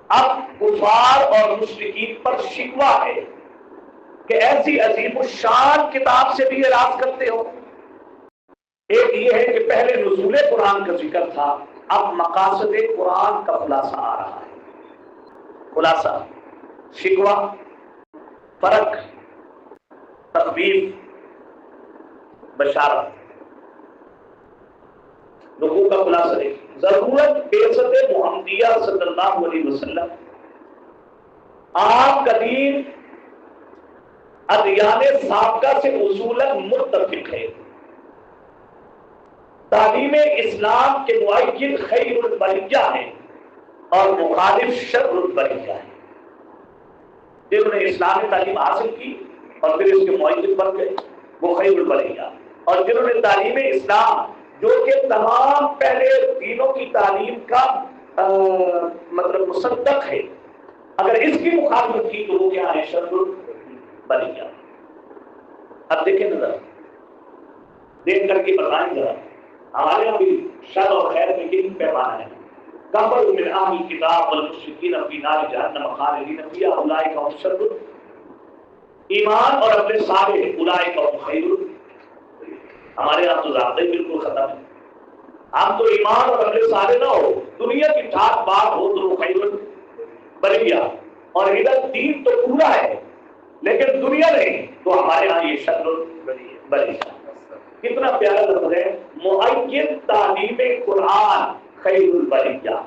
اب کفار اور مشرکین پر شکوہ ہے کہ ایسی عظیم الشان کتاب سے بھی اعراض کرتے ہو. ایک یہ ہے کہ پہلے نزول قرآن کا ذکر تھا، اب مقاصد قرآن کا خلاصہ آ رہا ہے. خلاصہ شکوہ، فرق، تخویف، بشارت. لوگوں کا خلاصہ ہے ضرورت بعثت محمدیہ صلی اللہ علیہ وسلم. آپ کا دین ادیان سابقہ سے اصولاً متفق ہے. تعلیم اسلام کے مؤید خیر البریہ ہیں اور مخالف شر البریہ ہیں. جنہوں نے اسلامی تعلیم حاصل کی اور پھر اس کے مؤید بن گئے وہ خیر البریہ، اور جنہوں نے تعلیم اسلام جو کہ تمام پہلے دینوں کی تعلیم کا مطلب مصدق ہے، اگر اس کی مخالفت کی تو وہ کیا ہے؟ شر البریہ. اب دیکھیں ذرا، دیکھ کر کے بتائیں ذرا، ہمارے یہاں بھی شر اور خیر میں کتنی پیمانہ ہے؟ کفر من اہل الکتاب والمشرکین فی نار جہنم خالدین فیہا اولئک هم شر. ایمان اور اپنے سارے اولئک هم خیر. ہمارے یہاں تو ضابطہ ہی بالکل ختم ہے. ہم تو ایمان اور اپنے سارے نہ ہو، دنیا کی ٹھاٹ بات ہو تو وہ خیر بریہ، اور ادھر دین تو پورا ہے لیکن دنیا نہیں، تو ہمارے یہاں یہ شر بریہ. کتنا پیارا لفظ ہے، مؤید تعلیم قرآن خیر البریہ،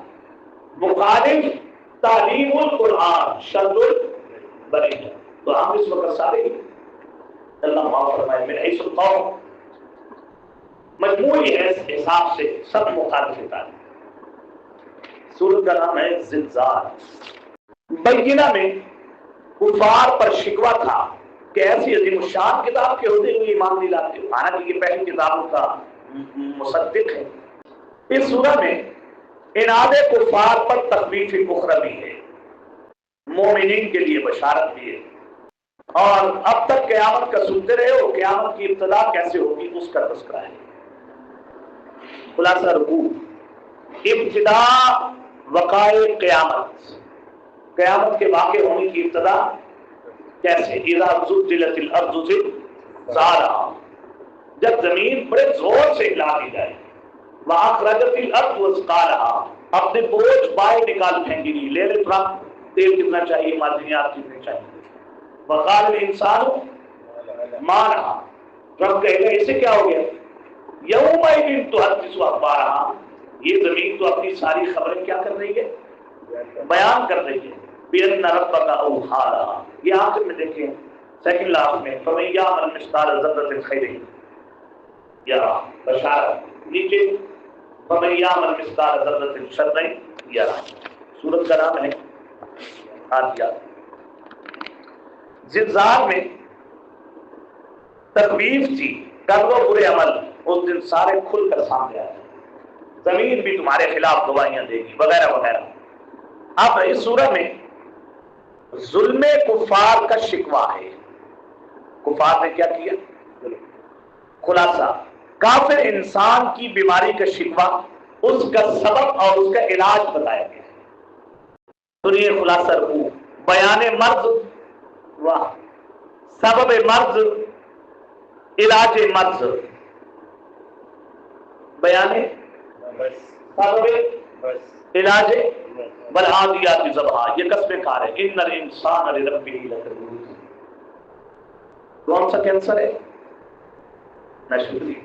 مخالف تعلیم القرآن شر البریہ. تو ہم اس وقت سارے اللہ معاف فرمائے من حیث القول مجموعی حساب سے سب مخالف تعلیم. سورت کا نام ہے زلزال. بینہ میں کفار پر شکوہ تھا کہ ایسی عظیم الشان کتاب کے ہوتے ہوئے ایمان نہیں لاتے ہو، حالانکہ یہ پہلی کتابوں کا مصدق ہے. اس سورہ میں اناد کفار پر تخویف اخروی ہے، مومنین کے لیے بشارت بھی ہے، اور اب تک قیامت کا سنتے رہے ہو، قیامت کی ابتدا کیسے ہوگی اس کا تذکرہ ہے. خلاصہ رکوع ابتدا وقائع قیامت، قیامت کے واقع ہونے کی ابتدا کیسے؟ اذا زلزلت الارض زلزالہا، جب زمین بڑے زور سے ہلا دی جائے، واخرجت الارض اثقالہا، اپنے بوجھ باہر نکال پھینکے گی. لے لے ٹرک، تیل کتنا چاہیے، معدنیات کتنے چاہیے. وقال الانسان ما لہا، ٹرک کہے گا اسے کیا ہو گیا؟ یومئذ تحدث اخبارہا، یہ زمین تو اپنی ساری خبریں کیا کر رہی ہے؟ بیان کر رہی ہے. بِأَنَّ رَبَّكَ أَوْحَىٰ، یہ آخر میں دیکھیں سیکنڈ لاسٹ میں فَمَن يَعْمَلْ مِثْقَالَ ذَرَّةٍ خَيْرًا يَرَهُ، بشارت. نیچے فَمَن يَعْمَلْ مِثْقَالَ ذَرَّةٍ شَرًّا يَرَهُ. سورت کا نام ہے عادیات. زلزال میں تخویف تھی، کر لو برے عمل، اس دن سارے کھل کر سامنے آئے، زمین بھی تمہارے خلاف گواہیاں دے گی وغیرہ وغیرہ. اب اس سورہ میں ظلم کفار کا شکوہ ہے. کفار نے کیا کیا؟ خلاصہ کافر انسان کی بیماری کا شکوہ، اس کا سبب اور اس کا علاج بتایا گیا. تو یہ خلاصہ رکھوں، بیان مرض، واہ، سبب مرض، علاج مرض، بیان سبب علاج والعادیات ضبحا، یہ قسم کار ہے. ان الانسان لربہ لکنود. کون سا کینسر ہے؟ نشوری.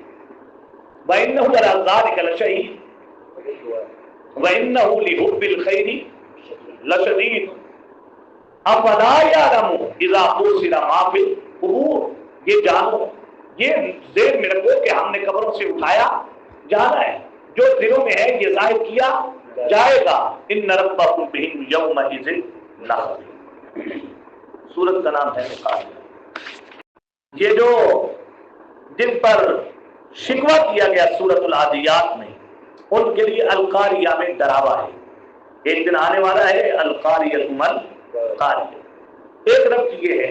وَإِنَّهُ لَعَلَىٰ ذَٰلِكَ لَشَهِيدٌ وَإِنَّهُ لِحُبِّ الْخَيْرِ لَشَدِيدٌ أَفَلَا يَعْلَمُ إِذَا بُعْثِرَ مَا فِي الْقُبُورِ. یہ جانو، یہ ذہن میں رکھو کہ ہم نے قبروں سے اٹھایا جانا ہے، جو دلوں میں ہے یہ ظاہر کیا جائے گا. إِنَّ رَبَّكُمْ بِهِمْ يَوْمَئِذٍ لَخَبِيرٌ. سورت کا نام ہے قاریہ. یہ جو جن پر شکوہ کیا گیا سورت العادیات میں، ان کے لیے القاریہ میں ڈراوا ہے. ایک دن آنے والا ہے القاریہ مل قاریہ. ایک ربط یہ ہے،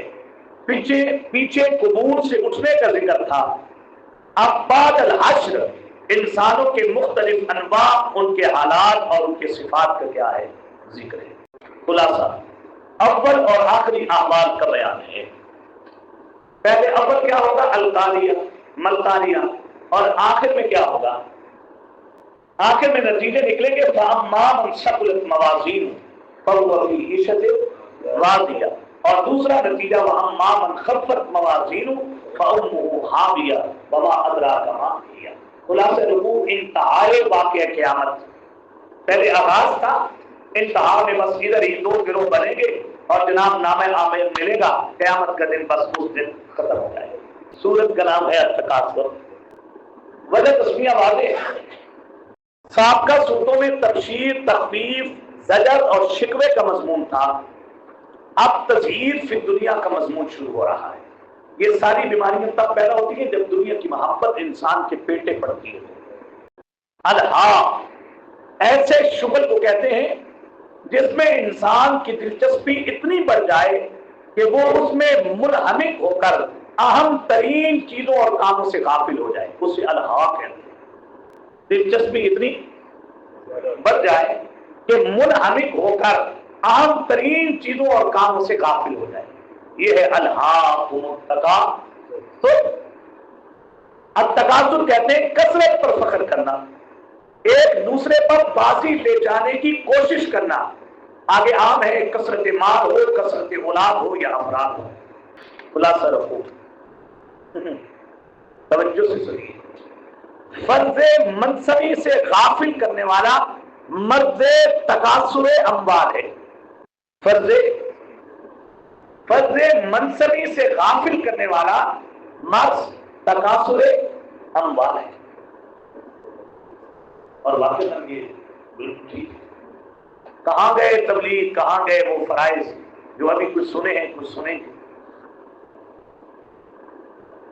پیچھے قبور سے اٹھنے کا ذکر تھا، اب بعد الحشر انسانوں کے مختلف انواع، ان کے حالات اور ان کے صفات کا کیا ہے ذکر ہے. خلاصہ اول اور آخری احوال کا بیان ہے. پہلے اول کیا ہوگا؟ القاریہ ملقاریہ. اور آخر میں کیا ہوگا؟ آخر میں نتیجے نکلیں گے فَأَمَّا مَنْ ثَقُلَتْ مَوَازِينُهُ فَهُوَ فِي عِيشَةٍ رَاضِيَةٍ. اور دوسرا نتیجہ وَأَمَّا مَنْ خَفَّتْ مَوَازِينُهُ فَأُمُّهُ حَاوِيَةٌ وَمَا أَدْرَاكَ مَا هِيَ. خلاصہ رکوع انتہائی واقعہ قیامت. پہلے آغاز تھا، انتہا میں بس ادھر ہی دو گروہ بنیں گے اور جناب نام عامل ملے گا، قیامت کا دن بس اس دن ختم ہو جائے گا. سورت کا نام ہے التکاثر. وجہ تسمیہ واضح ہے. سابقہ صورتوں میں تبشیر، تخفیف، زجر اور شکوے کا مضمون تھا. اب تزہیر فی دنیا کا مضمون شروع ہو رہا ہے. یہ ساری بیماریاں تب پیدا ہوتی ہیں جب دنیا کی محبت انسان کے پیٹے پڑتی ہے. الہا ایسے شغل کو کہتے ہیں جس میں انسان کی دلچسپی اتنی بڑھ جائے کہ وہ اس میں منہمک ہو کر اہم ترین چیزوں اور کاموں سے غافل ہو جائے. اسے الہا کہتے ہیں. دلچسپی اتنی بڑھ جائے کہ منہمک ہو کر اہم ترین چیزوں اور کاموں سے غافل ہو جائے. یہ ہے الہاکم التکاثر. التکاثر کہتے ہیں کثرت پر فخر کرنا، ایک دوسرے پر بازی لے جانے کی کوشش کرنا. آگے عام ہے کثرت مال ہو، کثرت اولاد ہو یا افراد ہو. خلاصہ رکھو، توجہ سے سنیے. فرض منصبی سے غافل کرنے والا مرض تکاثر اموال ہے. فرض منصبی سے غافل کرنے والا مرض تکاثر اموال ہے. اور واقعی یہ بالکل ٹھیک ہے. کہاں گئے تبلیغ، کہاں گئے وہ فرائض جو ابھی کچھ سنے ہیں کچھ سنیں گے.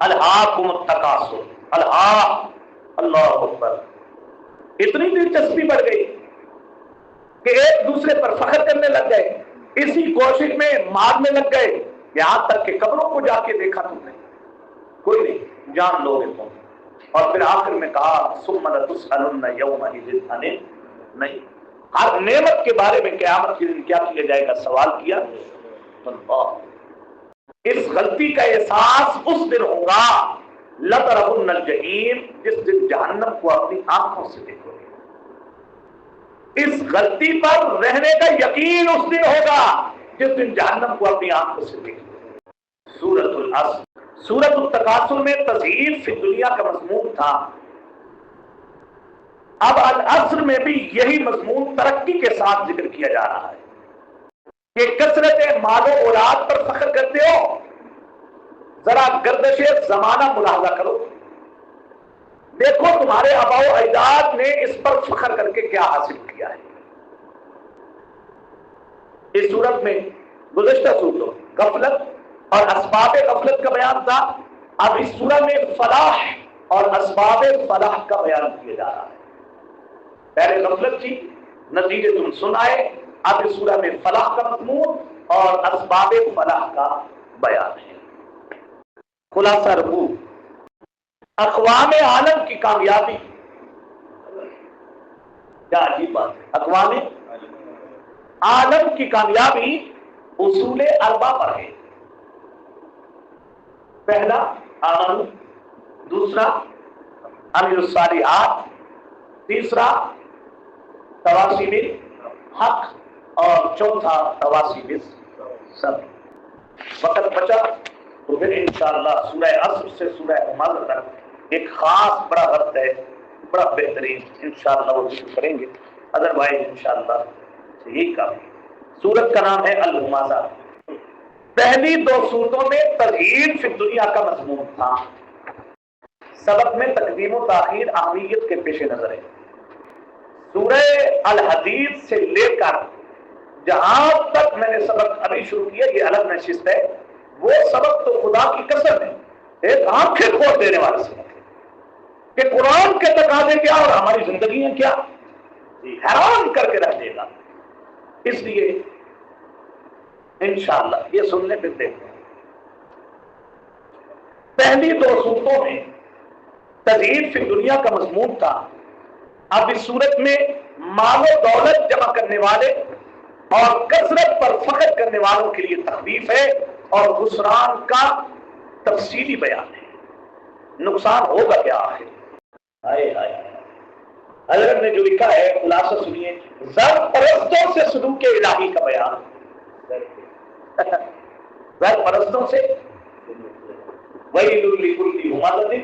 الہاکم التکاثر، الہا، اللہ اکبر. اتنی دلچسپی بڑھ گئی کہ ایک دوسرے پر فخر کرنے لگ گئے، اسی کوشش میں مار میں لگ گئے، یہاں تک کہ قبروں کو جا کے دیکھا تم نے، کوئی نہیں، جان لو گے تم. اور پھر آخر میں کہا ثم لتسألن یومئذ عن النعیم. ہر نعمت کے بارے میں قیامت کے دن کیا کیا جائے گا؟ سوال کیا. اس غلطی کا احساس اس دن ہوگا لترون الجحیم، جس دن جہنم کو اپنی آنکھوں سے دیکھو گے. اس غلطی پر رہنے کا یقین اس دن ہوگا جس دن جہنم کو اپنی آنکھوں سے دیکھو گے. سورۃ العصر. سورۃ التکاثر میں تزہیر فی دنیا کا مضمون تھا. اب العصر میں بھی یہی مضمون ترقی کے ساتھ ذکر کیا جا رہا ہے کہ کثرت مال و اولاد پر فخر کرتے ہو. ذرا گردش زمانہ ملاحظہ کرو، دیکھو تمہارے آباء و اجداد نے اس پر فخر کر کے کیا حاصل کیا ہے. اس صورت میں گزشتہ صورتوں غفلت اور اسباب غفلت کا بیان تھا. اب اس صورت میں فلاح اور اسباب فلاح کا بیان کیا جا رہا ہے. پہلے غفلت تھی، نتیجے تم سن آئے. اب اس سورہ میں فلاح کا مضمون اور اسباب فلاح کا بیان ہے. خلاصہ رکوع اقوام عالم کی کامیابی، کیا عجیب بات ہے، اقوام عالم کی کامیابی اصول اربع پر ہے. پہلا آمن، دوسرا عمل الصالحات، تیسرا تواصی بالحق اور چوتھا تواصی بالصبر. وقت بچا تو پھر انشاءاللہ سورہ عصر سے سورہ حمزہ تک ایک خاص بڑا وقت ہے، بڑا بہترین، انشاءاللہ وہ ذکر کریں گے. ادروائز انشاءاللہ یہی کافی. سورت کا نام ہے الہمزہ. پہلی دو سورتوں میں تغییر فی دنیا کا مضمون تھا. سبق میں تقدیم و تاخیر اہمیت کے پیش نظر ہے. سورہ الحدید سے لے کر جہاں تک میں نے سبق ابھی شروع کیا، یہ الگ نشست ہے، وہ سبق تو خدا کی قسم ہے ایک آنکھیں کھول دینے والا سبق ہے کہ قرآن کے تقاضے کیا اور ہماری زندگیاں کیا، حیران کر کے رکھ دے گا. اس لیے انشاءاللہ یہ سننے پھر دیکھتے ہیں. پہلی دو صورتوں میں تغییر فی دنیا کا مضمون تھا. اب اس صورت میں مال و دولت جمع کرنے والے اور کثرت پر فخر کرنے والوں کے لیے تخفیف ہے اور خسران کا تفصیلی بیان ہے. نقصان ہوگا کیا ہے. ہائے ہائے، حضرت نے جو لکھا ہے خلاصہ سنیے. زر پرستوں سے سلوک الہی کا بیان، زر پرستوں سے ویل لکل ہمزہ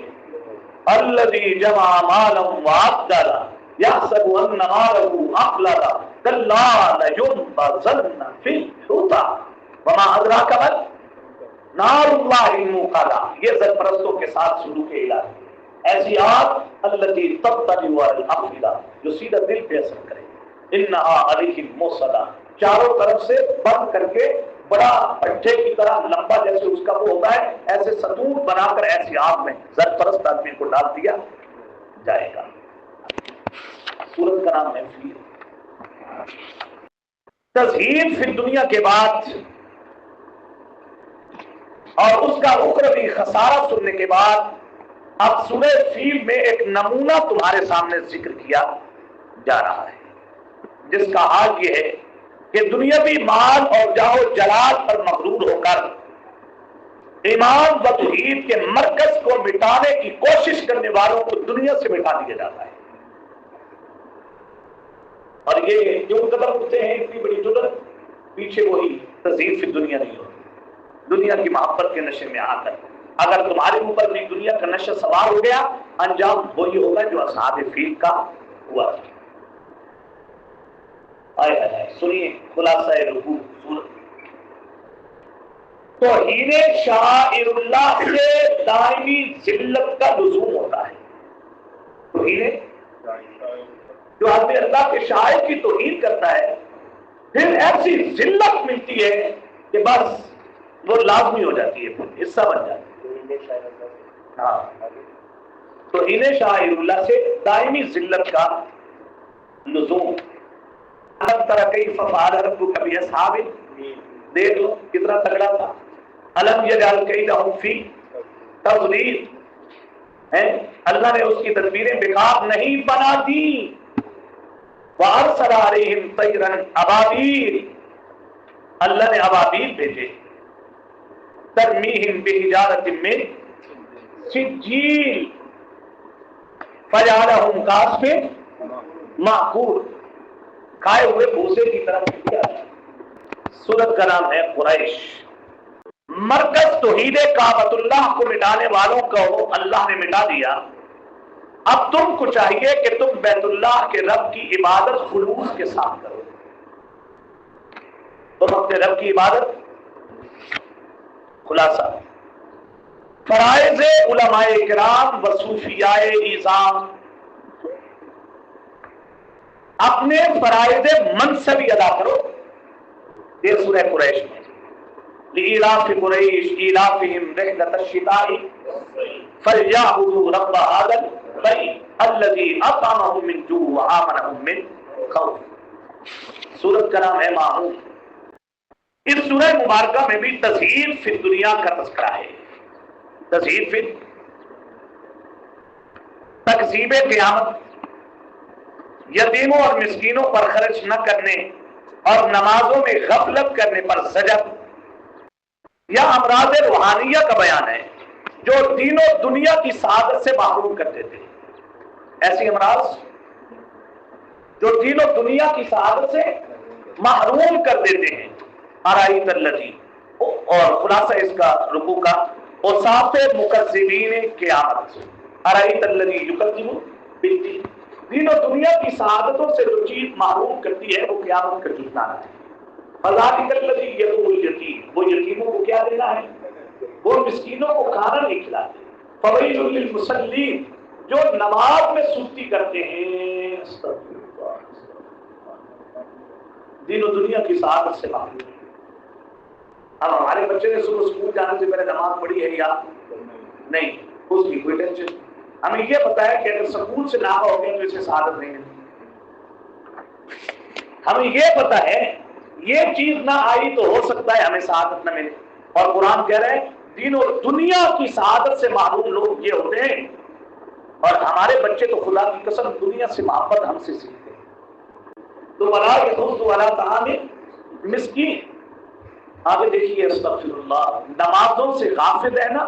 الذی جمع مالا وعددا یحسب ان مالہ اخلدا کلا لینبذن فی الحطمہ وما ادراک ما نار اللہ الموقدہ. یہ زر پرستوں کے ساتھ سلوک الہی، ایسی آگ التي تطلع على الافئدہ جو سیدھا دل پہ اثر کرے. انہا علیہم موصدہ، چاروں طرف سے بند کر کے بڑا بھٹے کی طرح لمبا جیسے اس کا وہ ہوتا ہے، ایسے ستون بنا کر ایسی آگ میں زر پرست آدمی کو ڈال دیا جائے گا. سورت کا نام ہے فیل. تزہید فی دنیا کے بعد اور اس کا اخروی خسارہ سننے کے بعد اب سورہ فیل میں ایک نمونہ تمہارے سامنے ذکر کیا جا رہا ہے، جس کا حال یہ ہے کہ دنیاوی مال اور جاہ و جلال پر مغرور ہو کر ایمان و توحید کے مرکز کو مٹانے کی کوشش کرنے والوں کو دنیا سے مٹا دیا جاتا ہے. اور یہ جو قدم اٹھتے ہیں اتنی بڑی جرأت، پیچھے وہی تزہید فی دنیا نہیں ہوتی. دنیا کی محبت کے نشے میں آ کر اگر تمہارے اوپر بھی دنیا کا نشہ سوار ہو گیا، انجام وہی ہوگا جو اصحاب فیل کا ہوا. سنیے خلاصہ رکوع سورت. توہین شعائر اللہ سے دائمی ذلت کا لزوم ہوتا ہے. توہین جو آدمی اللہ کے شاعر کی توہین کرتا ہے، پھر ایسی ذلت ملتی ہے کہ بس وہ لازمی ہو جاتی ہے، پھر حصہ بن جاتی ہے. ہاں، توہین شاعر اللہ سے دائمی ذلت کا لزوم. الم تر کیف فعل ربک باصحاب الفیل، دیکھ لو کتنا تگڑا تھا. الم یجعل کیدہم فی تضلیل، اللہ نے اس کی تدبیریں بیکار نہیں بنا دی. وارسل علیہم طیرا ابابیل، اللہ نے ابابیل بھیجے. ترمیہم بحجارۃ من سجیل فجعلہم کعصف مأکول، کھائے ہوئے بھوسے کی طرف کیا. سورت کا نام ہے قریش. مرکز توحید کعبۃ اللہ کو مٹانے والوں کو اللہ نے مٹا دیا. اب تم کو چاہیے کہ تم بیت اللہ کے رب کی عبادت خلوص کے ساتھ کرو. تم اپنے رب کی عبادت. خلاصہ فرائض علماء کرام و صوفیاء اعظام، اپنے فرائض منصبی ادا کرو. یہ سورہ قریش میں لإلاف قریش إلافهم رحلة الشتاء فليعبدوا رب هذا البيت الذي أطعمهم من جوع وآمنهم من خوف. سورت کا نام ہے ماعون. اس سورہ مبارکہ میں بھی تزہید فی دنیا کا تذکرہ ہے. تزہید فی تکذیب قیامت، یتیموں اور مسکینوں پر خرچ نہ کرنے اور نمازوں میں غفلت کرنے پر زجر، یا امراض روحانیہ کا بیان ہے جو دین و دنیا کی سعادت سے محروم کر دیتے ہیں. ایسی امراض جو دین و دنیا کی سعادت سے محروم کر دیتے ہیں. ارائیت الذی، اور خلاصہ اس کا رکوع کا اوصاف مکذبین قیامت. ارائیت الذی یکذب بالدین، دین و دنیا کی سعادتوں سے جو چیز محروم کرتی ہے وہ قیامت کا جھٹلانا ہے. فذلک الذی یدعو الیتیم، وہ یتیموں کو کیا دینا ہے؟ وہ مسکینوں کو کھانا نہیں کھلاتے. فویل للمصلین، جو نماز میں سستی کرتے ہیں. دین و دنیا کی سعادت سے محروم. اب ہمارے بچے نے صبح اسکول جانے سے پہلے نماز پڑھی ہے یا نہیں، اس کی کوئی ٹینشن. ہمیں یہ پتا ہے کہ اگر سکول سے نہ ہو گیا تو اسے سعادت نہیں ملتی. ہمیں یہ پتا ہے یہ چیز نہ آئی تو ہو سکتا ہے ہمیں سعادت نہ ملے. اور قرآن کہہ رہے ہیں دین اور دنیا کی سعادت سے محروم لوگ یہ ہوتے ہیں. اور ہمارے بچے تو خدا کی قسم دنیا سے محبت ہم سے سیکھتے ہیں. تو ولا یحض علی طعام مسکین. آگے دیکھیے استغفر اللہ، نمازوں سے غافل رہنا،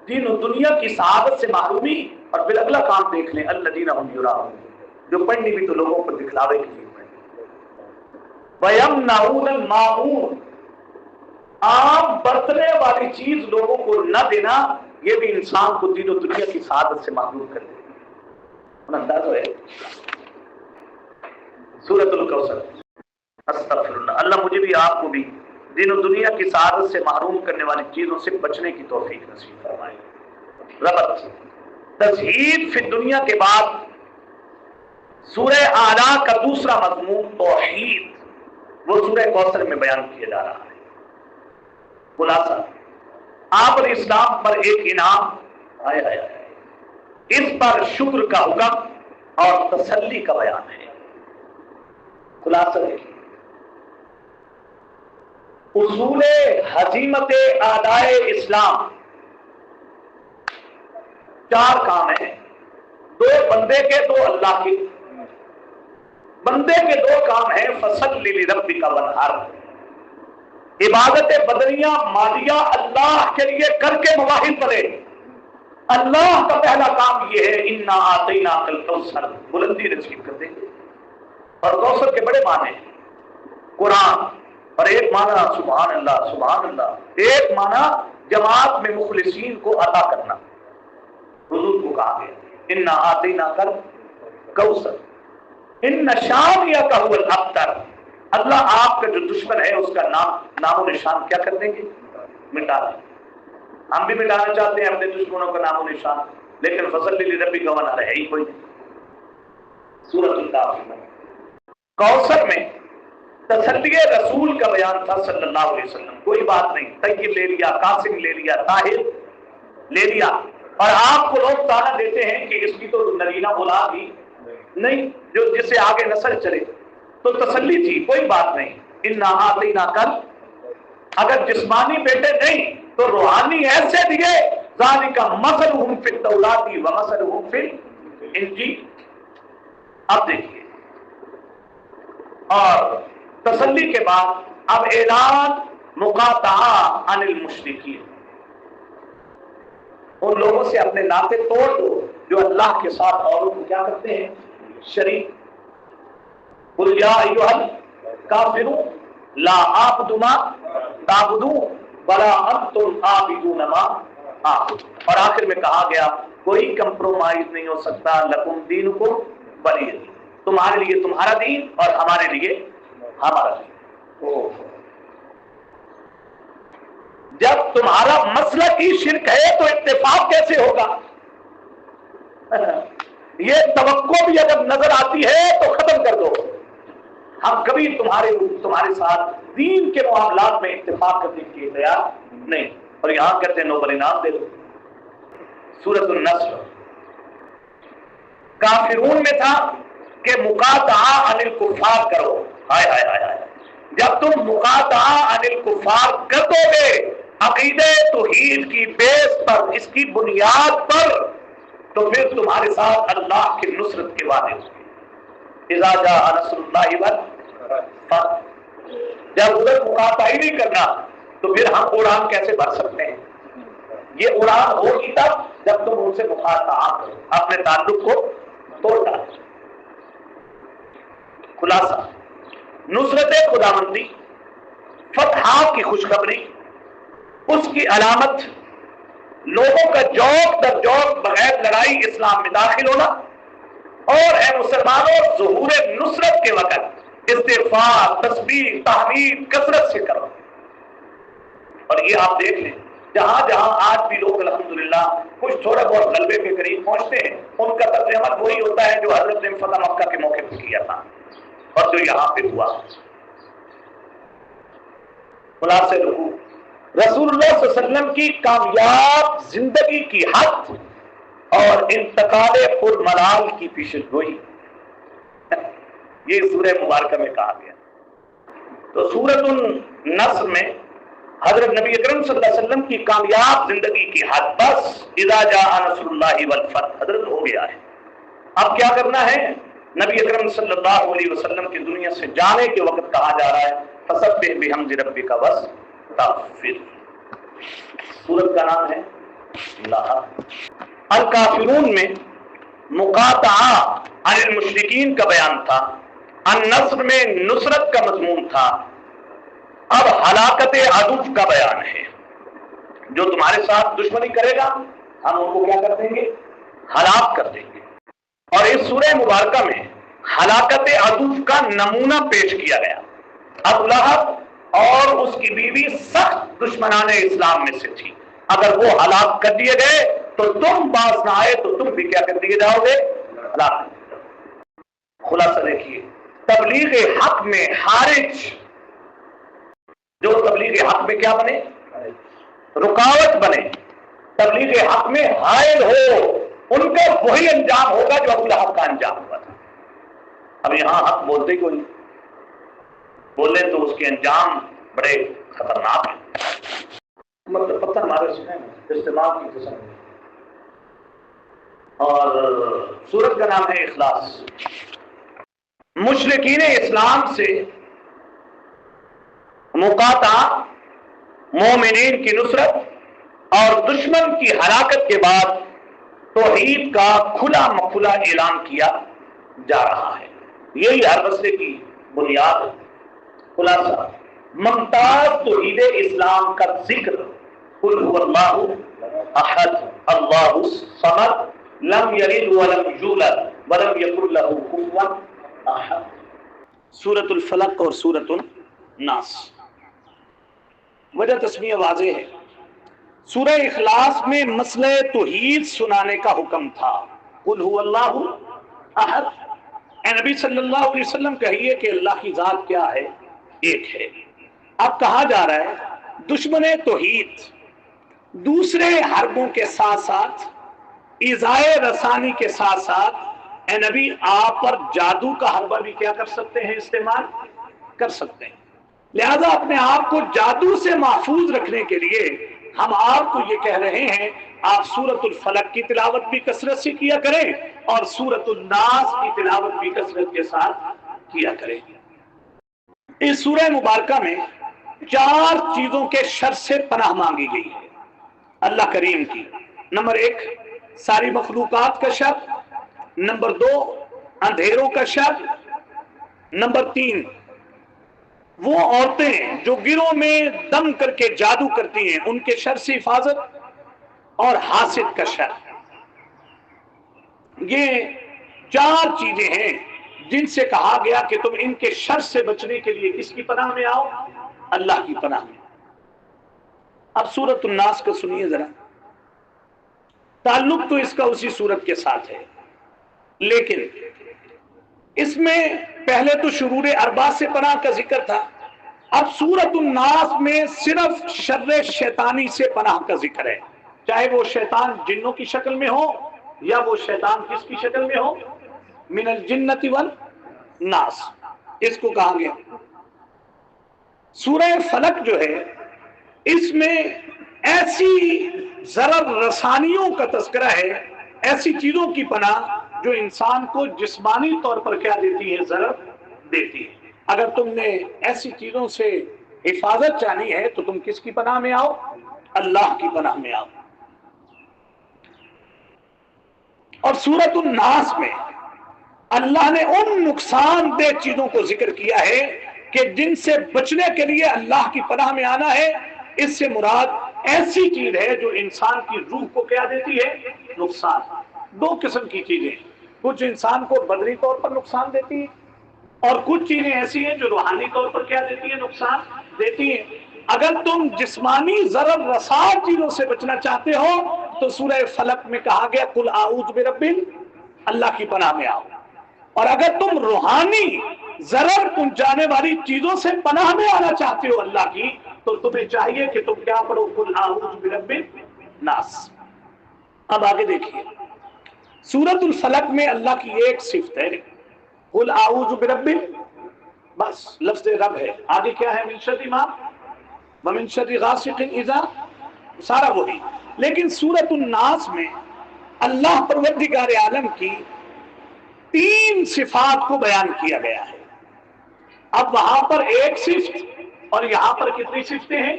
دین و دنیا کی سعادت سے محرومی. اور پھر اگلا کام دیکھ لیں الذین هم یراؤون، جو پڑھنی بھی تو لوگوں پر دکھلاوے کے لیے وَيَمْنَعُونَ الْمَاعُونَ، عام برتنے والی چیز لوگوں کو نہ دینا، یہ بھی انسان کو دین و دنیا کی سعادت سے محروم کر دے. انداز ہے سورۃ الکوثر. استغفر اللہ، اللہ مجھے بھی آپ کو بھی دین و دنیا کی سعادت سے محروم کرنے والی چیزوں سے بچنے کی توفیق نصیب فرمائے. ربط تزہید فی دنیا کے بعد سورہ اعلیٰ کا دوسرا مضمون توحید، وہ سورہ کوثر میں بیان کیا جا رہا ہے. خلاصہ آپ علیہ السلام پر ایک انعام آیا ہے، اس پر شکر کا حکم اور تسلی کا بیان ہے. خلاصہ اصول ہزیمت اعدائے اسلام، چار کام ہیں. دو بندے کے، دو اللہ کے. بندے کے دو کام ہیں فصلی لربک وانحر، عبادت بدنیہ مالیہ اللہ کے لیے کر کے مواہد بنے. اللہ کا پہلا کام یہ ہے انا اعطیناک الکوثر، بلندی نصیب کر دیں گے. اور کوثر کے بڑے معنی قرآن، اور ایک معنی سبحان اللہ سبحان اللہ، ایک معنی جماعت میں مخلصین کو عطا کرنا. حضور کو کہا گیا انا اعطیناک الکوثر ان شانئک هو الابتر. اللہ آپ کا جو دشمن ہے اس کا نام و نشان کیا کر دیں گے؟ مٹا دیں. ہم بھی مٹانا چاہتے ہیں اپنے دشمنوں کا نام و نشان، لیکن فصل لربک وانحر ہے ہی کوئی. سورۃ الکافرون میں کوثر میں تسلی رسول کا بیان تھا صلی اللہ علیہ وسلم. کوئی بات نہیں، طیب لے لیا، قاسم لے لیا، طاہر لے لیا. اور آپ کو لوگ تانا دیتے ہیں کہ اس کی تو نرینہ اولاد ہی نہیں جو جس سے آگے نسل چلے، تو تسلی تھی. کوئی بات نہیں. انا اعطیناک، اگر جسمانی بیٹے نہیں تو روحانی ایسے دیے. ذالک مثلهم فی التوراۃ ومثلهم فی الانجیل. اب دیکھیے، اور تسلی کے بعد اب اعلان مقاطعہ عن المشرکین. ان لوگوں سے اپنے ناطے توڑ دو جو اللہ کے ساتھ اوروں کو کیا کرتے ہیں؟ شریک. قل یا ایھا الکافرون لا اعبد ما تعبدون ولا انتم عابدون ما اعبد. اور آخر میں کہا گیا کوئی کمپرومائز نہیں ہو سکتا. لکم دینکم ولی دین، تمہارے لیے تمہارا دین اور ہمارے لیے ہمارا دین. جب تمہارا مسئلہ کی شرک ہے تو اتفاق کیسے ہوگا؟ یہ توقع بھی اگر نظر آتی ہے تو ختم کر دو. ہم کبھی تمہارے ساتھ دین کے معاملات میں اتفاق کرنے کے تیار نہیں. اور یہاں کہتے ہیں نوبل انعام دے دو. سورۃ النصر کافرون میں تھا کہ مقاطعہ عن الکفار کرو. ہائے ہائے ہائے ہائے، جب تم مقاطعہ عن الکفار کر دو گے عقیدہ توحید کی بیس پر، اس کی بنیاد پر تو پھر تمہارے ساتھ اللہ کی نصرت کے وعدے ہوئے. اذا جاء نصر اللہ والفتح. جب ادھر مقاطع ہی نہیں کرنا تو پھر ہم اڑان کیسے بھر سکتے ہیں؟ یہ اڑان ہوگی تب جب تم ان سے مقاطع کرو، اپنے تعلق کو توڑ ڈالو. خلاصہ، نصرت خداوندی، فتح کی خوشخبری، اس کی علامت لوگوں کا جوق در جوق بغیر لڑائی اسلام میں داخل ہونا، اور اے مسلمانوں ظہور نصرت کے وقت استغفار، تسبیح، تحمید کثرت سے کرو. اور یہ آپ دیکھ لیں جہاں جہاں آج بھی لوگ الحمدللہ کچھ تھوڑا بہت غلبے کے قریب پہنچتے ہیں، ان کا طرز عمل وہی ہوتا ہے جو حضرت نے فتح مکہ کے موقع پہ کیا تھا اور جو یہاں پہ ہوا. خلاصے رکوع، رسول اللہ صلی اللہ علیہ وسلم کی کامیاب زندگی کی حد اور انتقال پرملال کی پیشن گوئی یہ سورہ مبارکہ میں کہا گیا. تو سورۃ النصر میں حضرت نبی اکرم صلی اللہ علیہ وسلم کی کامیاب زندگی کی حد بس اذا جاء نصر اللہ والفتح حضرت ہو گیا ہے. اب کیا کرنا ہے؟ نبی اکرم صلی اللہ علیہ وسلم کی دنیا سے جانے کے وقت کہا جا رہا ہے فسبح بحمد ربک واستغفر. سورت کا نام ہے الکافرون میں مقاطعہ عن المشرکین کا بیان تھا، النصر میں نصرت کا مضمون تھا. اب ہلاکت عدو کا بیان ہے. جو تمہارے ساتھ دشمنی کرے گا ہم ان کو کیا کر دیں گے؟ ہلاک کر دیں گے. اور اس سورہ مبارکہ میں ہلاکت عدو کا نمونہ پیش کیا گیا. ابو لہب اور اس کی بیوی سخت دشمنان اسلام میں سے تھی، اگر وہ ہلاک کر دیے گئے تو تم باز نہ آئے تو تم بھی کیا کر دیے جاؤ گے؟ ہلاک. خلاصہ دیکھیے، تبلیغ حق میں حارج، جو تبلیغ حق میں کیا بنے؟ رکاوٹ بنے، تبلیغ حق میں حائل ہو، ان کا وہی انجام ہوگا جو ابو لہب کا انجام ہوا تھا. اب یہاں حق بولتے ہی کوئی بولے تو اس کے انجام بڑے خطرناک ہیں. مطلب پتھر مارے سنے استعمال کی قسم. اور سورت کا نام ہے اخلاص. مشرکین اسلام سے مقاطعہ، مومنین کی نصرت اور دشمن کی ہلاکت کے بعد توحید کا کھلا مکھلا اعلان کیا جا رہا ہے. یہی ہر مسئلے کی بنیاد ہے. خلاصہ، ممتاز توحید اسلام کا ذکر قل هو اللہ احد اللہ الصمد لم یلد ولم یولد ولم یکن له کفوا احد. سورۃ الفلق اور سورۃ الناس. وجہ تسمیہ واضح ہے. سورہ اخلاص میں مسئلہ توحید سنانے کا حکم تھا. قل هو اللہ احد. اے نبی صلی اللہ علیہ وسلم کہیے کہ اللہ کی ذات کیا ہے؟ ایک ہے. اب کہا جا رہا ہے دشمن توحید دوسرے حربوں کے ساتھ ساتھ ایذائے رسانی کے ساتھ ساتھ اے نبی آپ پر جادو کا حربہ بھی کیا کر سکتے ہیں؟ استعمال کر سکتے ہیں. لہذا اپنے آپ کو جادو سے محفوظ رکھنے کے لیے ہم آپ کو یہ کہہ رہے ہیں آپ سورۃ الفلق کی تلاوت بھی کثرت سے کیا کریں اور سورۃ الناس کی تلاوت بھی کثرت کے ساتھ کیا کریں. اس سورہ مبارکہ میں 4 چیزوں کے شر سے پناہ مانگی گئی ہے اللہ کریم کی. نمبر 1 ساری مخلوقات کا شر، نمبر 2 اندھیروں کا شر، نمبر 3 وہ عورتیں جو گروہ میں دم کر کے جادو کرتی ہیں ان کے شر سے حفاظت، اور حاسد کا شر. یہ 4 چیزیں ہیں جن سے کہا گیا کہ تم ان کے شر سے بچنے کے لیے کس کی پناہ میں آؤ؟ اللہ کی پناہ میں. اب سورۃ الناس کا سنیے ذرا. تعلق تو اس کا اسی سورت کے ساتھ ہے، لیکن اس میں پہلے تو شرور اربع سے پناہ کا ذکر تھا. اب سورۃ الناس میں صرف شر شیطانی سے پناہ کا ذکر ہے، چاہے وہ شیطان جنوں کی شکل میں ہو یا وہ شیطان کس کی شکل میں ہو؟ من الجنت والناس اس کو کہا گیا. سورہ فلق جو ہے اس میں ایسی ضرر رسانیوں کا تذکرہ ہے، ایسی چیزوں کی پناہ جو انسان کو جسمانی طور پر کیا دیتی ہے؟ ضرر دیتی ہے۔ اگر تم نے ایسی چیزوں سے حفاظت چاہنی ہے تو تم کس کی پناہ میں آؤ؟ اللہ کی پناہ میں آؤ۔ اور سورۃ الناس میں اللہ نے ان نقصان دہ چیزوں کو ذکر کیا ہے کہ جن سے بچنے کے لیے اللہ کی پناہ میں آنا ہے۔ اس سے مراد ایسی چیز ہے جو انسان کی روح کو کیا دیتی ہے؟ نقصان۔ دو قسم کی چیزیں، کچھ انسان کو بدنی طور پر نقصان دیتی ہیں اور کچھ چیزیں ایسی ہیں جو روحانی طور پر کیا دیتی ہیں؟ نقصان دیتی ہیں۔ اگر تم جسمانی ضرر رسا چیزوں سے بچنا چاہتے ہو تو سورہ فلق میں کہا گیا قل اعوذ برب، اللہ کی پناہ میں آؤ۔ اور اگر تم روحانی ضرر پہنچانے والی چیزوں سے پناہ میں آنا چاہتے ہو اللہ کی، تو تمہیں چاہیے کہ تم کیا پڑھو؟ قل اعوذ برب الناس۔ اب آگے دیکھیے، سورۃ الفلق میں اللہ کی ایک صفت ہے قل اعوذ برب، بس لفظ رب ہے، آگے کیا ہے؟ من شر ما ومن شر غاسق اذا، سارا وہی۔ لیکن سورۃ الناس میں اللہ پروردگار عالم کی 3 صفات کو بیان کیا گیا ہے۔ اب وہاں پر ایک صفت اور یہاں پر کتنی صفتیں ہیں؟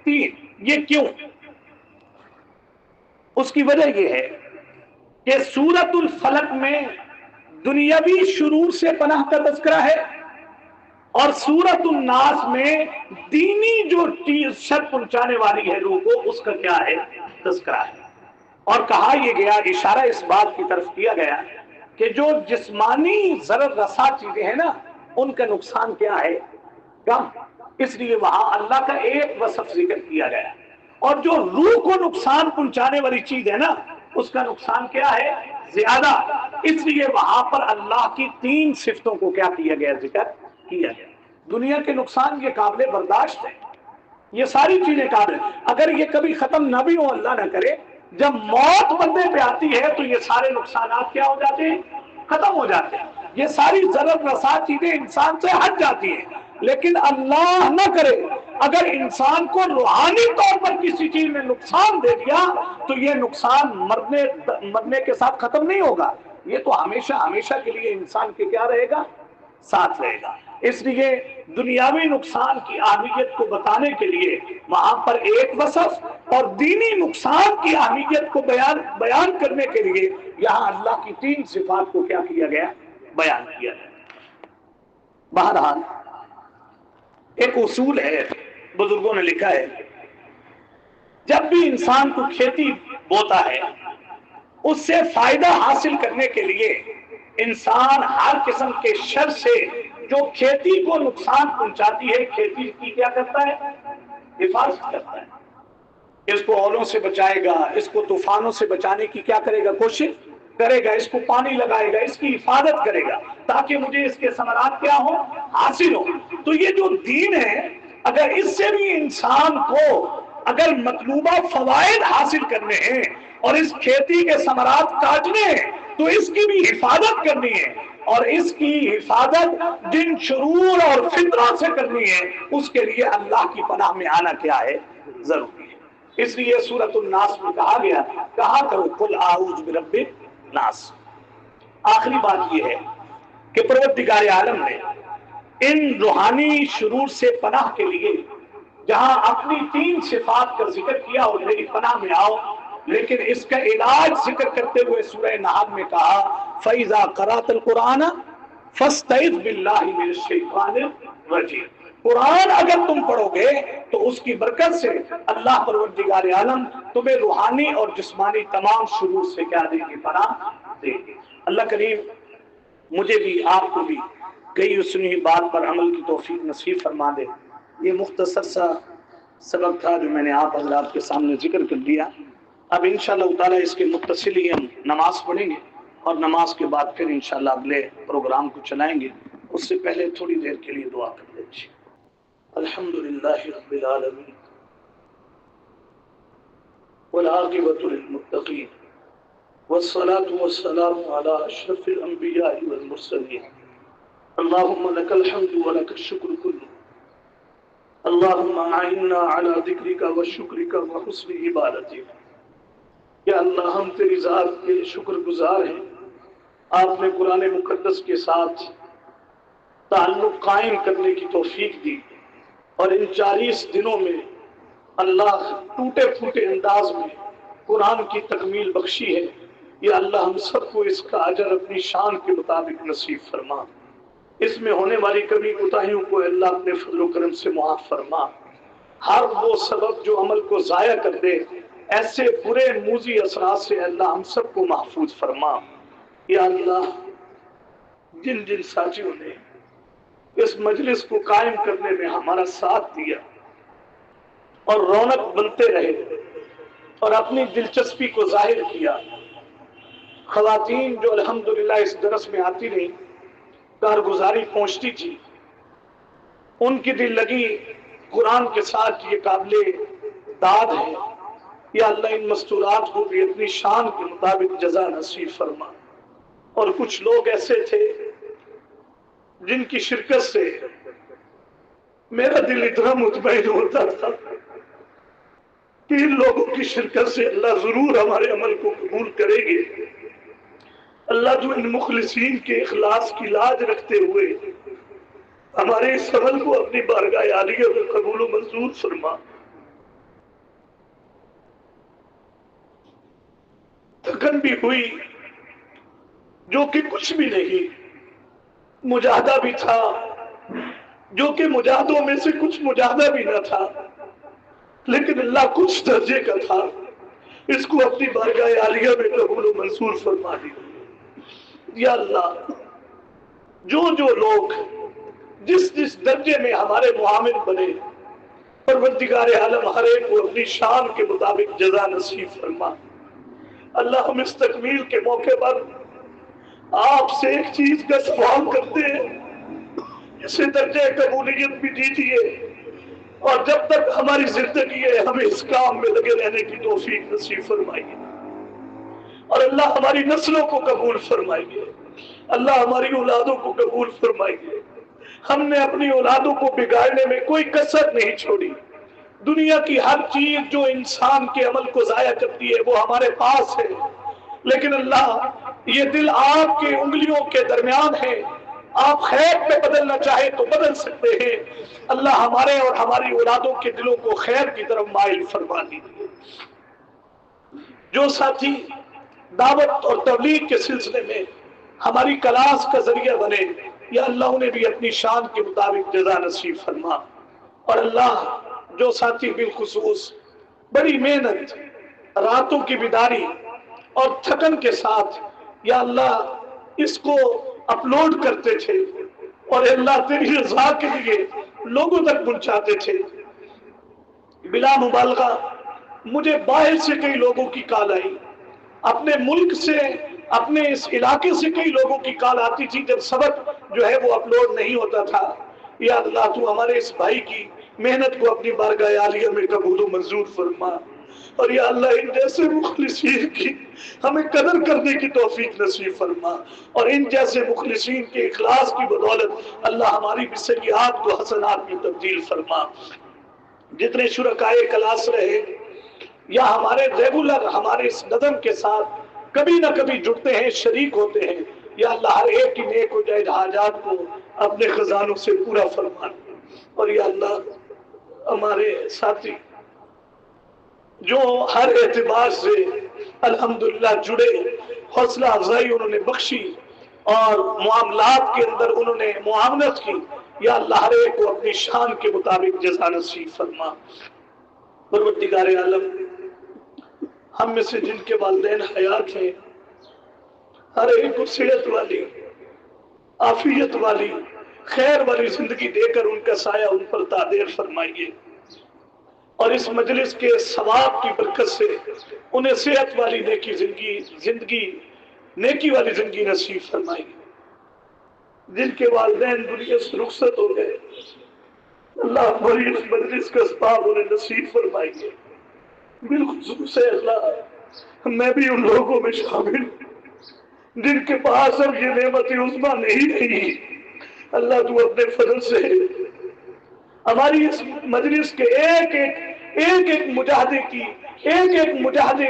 3۔ یہ کیوں؟ اس کی وجہ یہ ہے کہ سورۃ الفلق میں دنیاوی شرور سے پناہ کا تذکرہ ہے اور سورۃ الناس میں دینی جو چیز شر پہنچانے والی ہے روح کو، اس کا کیا ہے؟ تذکرہ ہے۔ اور کہا یہ گیا، اشارہ اس بات کی طرف کیا گیا کہ جو جسمانی ضرر رسا چیزیں ہیں نا، ان کا نقصان کیا ہے؟ کم۔ اس لیے وہاں اللہ کا ایک وصف ذکر کیا گیا، اور جو روح کو نقصان پہنچانے والی چیز ہے نا، اس کا نقصان کیا ہے؟ زیادہ۔ اس لیے وہاں پر اللہ کی 3 صفتوں کو کیا کیا گیا؟ ذکر کیا گیا۔ دنیا کے نقصان یہ قابل برداشت ہے، یہ ساری چیزیں قابل، اگر یہ کبھی ختم نہ بھی ہو، اللہ نہ کرے، جب موت بندے پہ آتی ہے تو یہ سارے نقصانات کیا ہو جاتے ہیں؟ ختم ہو جاتے ہیں۔ یہ ساری ضرر رسا چیزیں انسان سے ہٹ جاتی ہیں۔ لیکن اللہ نہ کرے اگر انسان کو روحانی طور پر کسی چیز میں نقصان دے دیا تو یہ نقصان مرنے کے ساتھ ختم نہیں ہوگا، یہ تو ہمیشہ ہمیشہ کے لیے انسان کے کیا رہے گا؟ ساتھ رہے گا۔ اس لیے دنیاوی نقصان کی اہمیت کو بتانے کے لیے وہاں پر ایک وصف، اور دینی نقصان کی اہمیت کو بیان کرنے کے لیے یہاں اللہ کی 3 صفات کو کیا کیا گیا؟ بیان کیا گیا۔ بہرحال ایک اصول ہے، بزرگوں نے لکھا ہے، جب بھی انسان کو کھیتی بوتا ہے اس سے فائدہ حاصل کرنے کے لیے انسان ہر قسم کے شر سے جو کھیتی کو نقصان پہنچاتی ہے، کھیتی کی کیا کرتا ہے؟ حفاظت کرتا ہے۔ اس کو اولوں سے بچائے گا، اس کو طوفانوں سے بچانے کی کیا کرے گا؟ کوشش کرے گا، اس کو پانی لگائے گا، اس کی حفاظت کرے گا تاکہ مجھے اس کے ثمرات کیا ہو؟ حاصل ہو۔ تو یہ جو دین ہے، اگر اس سے بھی انسان کو اگر مطلوبہ فوائد حاصل کرنے ہیں اور اس کھیتی کے ثمرات کاٹنے ہیں تو اس کی بھی حفاظت کرنی ہے، اور اس کی حفاظت جن شرور اور فتنوں سے کرنی ہے اس کے لیے اللہ کی پناہ میں آنا کیا ہے؟ ضروری ہے۔ اس لیے سورۃ الناس میں کہا گیا، کہا کرو قل اعوذ برب الناس۔ آخری بات یہ ہے کہ پروردگار عالم نے ان روحانی شرور سے پناہ کے لیے جہاں اپنی 3 صفات کا ذکر کیا اور میری پناہ میں آؤ، لیکن اس کا علاج ذکر کرتے ہوئے سورہ نحل میں کہا فَإِذَا قَرَأْتَ الْقُرْآنَ فَاسْتَعِذْ بِاللَّهِ مِنَ الشَّيْطَانِ الرَّجِيمِ۔ قرآن اگر تم پڑھو گے تو اس کی برکت سے اللہ پروردگار عالم تمہیں روحانی اور جسمانی تمام شرور سے کیا دے گی؟ پناہ دے گی۔ اللہ کریم مجھے بھی آپ کو بھی کئی سنی بات پر عمل کی توفیق نصیب فرما دے۔ یہ مختصر سا سبق تھا جو میں نے آپ حضرات کے سامنے ذکر کر دیا۔ اب انشاءاللہ تعالی اس کے متصل ہی ہم نماز پڑھیں گے اور نماز کے بعد پھر انشاءاللہ اگلے پروگرام کو چلائیں گے۔ اس سے پہلے تھوڑی دیر کے لیے دعا کر دیجیے۔ الحمدللہ رب العالمین والعاقبۃ للمتقین والصلاة والسلام علی اشرف الانبیاء والمرسلین۔ اللہم لک الحمد ولک الشکر کلہ، اللہم اعنا علی ذکرک وشکرک وحسن عبادتک۔ یا اللہ ہم تیری ذات کے شکر گزار ہیں، آپ نے قرآن مقدس کے ساتھ تعلق قائم کرنے کی توفیق دی، اور ان 40 دنوں میں اللہ ٹوٹے پھوٹے انداز میں قرآن کی تکمیل بخشی ہے۔ یا اللہ ہم سب کو اس کا اجر اپنی شان کے مطابق نصیب فرما، اس میں ہونے والی کمی کوتاہیوں کو اللہ اپنے فضل و کرم سے معاف فرما، ہر وہ سبب جو عمل کو ضائع کر دے ایسے برے موذی اثرات سے اللہ ہم سب کو محفوظ فرما۔ یا اللہ جن جن ساتھیوں نے اس مجلس کو قائم کرنے میں ہمارا ساتھ دیا اور رونق بنتے رہے اور اپنی دلچسپی کو ظاہر کیا، خواتین جو الحمدللہ اس درس میں آتی رہی، کارگزاری پہنچتی تھی، ان کی دل لگی قرآن کے ساتھ یہ قابل داد ہے۔ یا اللہ ان مستورات کو بھی اپنی شان کے مطابق جزا نصیب فرما۔ اور کچھ لوگ ایسے تھے جن کی شرکت سے میرا دل اتنا مطمئن ہوتا تھا کہ ان لوگوں کی شرکت سے اللہ ضرور ہمارے عمل کو قبول کرے گے۔ اللہ جو ان مخلصین کے اخلاص کی لاج رکھتے ہوئے ہمارے اس عمل کو اپنی بارگاہ عالیہ میں قبول و منظور فرما۔ تھکن بھی ہوئی جو کہ کچھ بھی نہیں، مجاہدہ بھی تھا جو کہ مجاہدوں میں سے کچھ مجاہدہ بھی نہ تھا، لیکن اللہ کچھ درجے کا تھا، اس کو اپنی بارگاہ عالیہ میں قبول و منظور فرما دی۔ یا اللہ جو لوگ جس درجے میں ہمارے معامل بنے، پروردگار عالم ہر ایک کو اپنی شان کے مطابق جزا نصیب فرما۔ اللہ ہم اس تکمیل کے موقع پر آپ سے ایک چیز کا سوال کرتے ہیں، اسے درجہ قبولیت بھی دیجیے، اور جب تک ہماری زندگی ہے ہمیں اس کام میں لگے رہنے کی توفیق نصیب فرمائیے، اور اللہ ہماری نسلوں کو قبول فرمائیے، اللہ ہماری اولادوں کو قبول فرمائیے۔ ہم نے اپنی اولادوں کو بگاڑنے میں کوئی کسر نہیں چھوڑی، دنیا کی ہر چیز جو انسان کے عمل کو ضائع کرتی ہے وہ ہمارے پاس ہے، لیکن اللہ یہ دل آپ کے انگلیوں کے درمیان ہے، آپ خیر پہ بدلنا چاہے تو بدل سکتے ہیں۔ اللہ ہمارے اور ہماری اولادوں کے دلوں کو خیر کی طرف مائل فرما دیجیے۔ جو ساتھی دعوت اور تبلیغ کے سلسلے میں ہماری کلاس کا ذریعہ بنے، یا اللہ انہیں بھی اپنی شان کے مطابق جزا نصیب فرما۔ اور اللہ جو ساتھی بالخصوص بڑی محنت، راتوں کی بیداری اور تھکن کے ساتھ یا اللہ اس کو اپلوڈ کرتے تھے اور اللہ تیری رضا کے لیے لوگوں تک پہنچاتے تھے، بلا مبالغہ مجھے باہر سے کئی لوگوں کی کال آئی، اپنے ملک سے، اپنے اس علاقے سے کئی لوگوں کی کال آتی تھی جب سبق جو ہے وہ اپلوڈ نہیں ہوتا تھا۔ یا اللہ تو ہمارے اس بھائی کی محنت کو اپنی بارگاہ عالیہ میں قبول و منظور فرما، اور یا اللہ ان جیسے مخلصین کی ہمیں قدر کرنے کی توفیق نصیب فرما، اور ان جیسے مخلصین کے اخلاص کی بدولت اللہ ہماری بھی سیئات کو حسنات میں تبدیل فرما۔ جتنے شرکائے کلاس رہے یا ہمارے ریگولر ہمارے اس نظم کے ساتھ کبھی نہ کبھی جڑتے ہیں، شریک ہوتے ہیں، یا اللہ ہر ایک کی نیک و جائز حاجات کو اپنے خزانوں سے پورا فرما۔ اور یا اللہ ہمارے ساتھی جو ہر اعتبار سے الحمدللہ جڑے، حوصلہ افزائی انہوں نے بخشی اور معاملات کے اندر انہوں نے معاونت کی، یا اللہ ہر ایک کو اپنی شان کے مطابق جزا نصیب فرما۔ پروردگار عالم ہم میں سے جن کے والدین حیات ہیں ہر ایک کو صحت والی، عافیت والی، خیر والی زندگی دے کر ان کا سایہ ان پر تعدیر فرمائیے، اور اس مجلس کے ثواب کی برکت سے انہیں صحت والی زندگی نیکی والی زندگی نصیب فرمائیے۔ جن کے والدین دنیا سے رخصت ہو گئے اللہ ہماری اس مجلس کا ثواب انہیں نصیب فرمائیے۔ بالخصوص اللہ میں بھی ان لوگوں میں شامل جن کے پاس اب یہ نعمت عظمیٰ نہیں رہی، اللہ تو اپنے فضل سے ہماری اس مجلس کے ایک ایک مجاہدے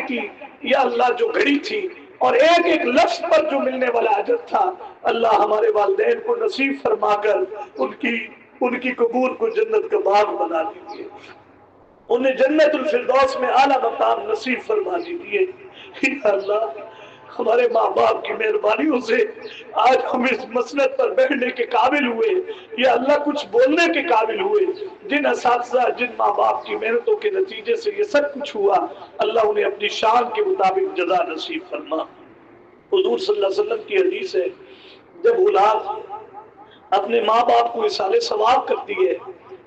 کی یا اللہ جو گھڑی تھی اور ایک ایک لفظ پر جو ملنے والا اجر تھا، اللہ ہمارے والدین کو نصیب فرما کر ان کی قبور کو جنت کا باغ بنا دیجیے، انہیں جنت الفردوس میں اعلیٰ مقام نصیب فرما دیجیے۔ یا اللہ ہمارے ماں باپ کی مہربانیوں سے آج ہم اس مسند پر بیٹھنے کے قابل ہوئے، یا اللہ کچھ بولنے کے قابل ہوئے۔ جن اساتذہ جن ماں باپ کی محنتوں کے نتیجے سے یہ سب کچھ ہوا، اللہ انہیں اپنی شان کے مطابق جزا نصیب فرما۔ حضور صلی اللہ علیہ وسلم کی حدیث ہے، جب اولاد اپنے ماں باپ کو اصالِ ثواب کرتی ہے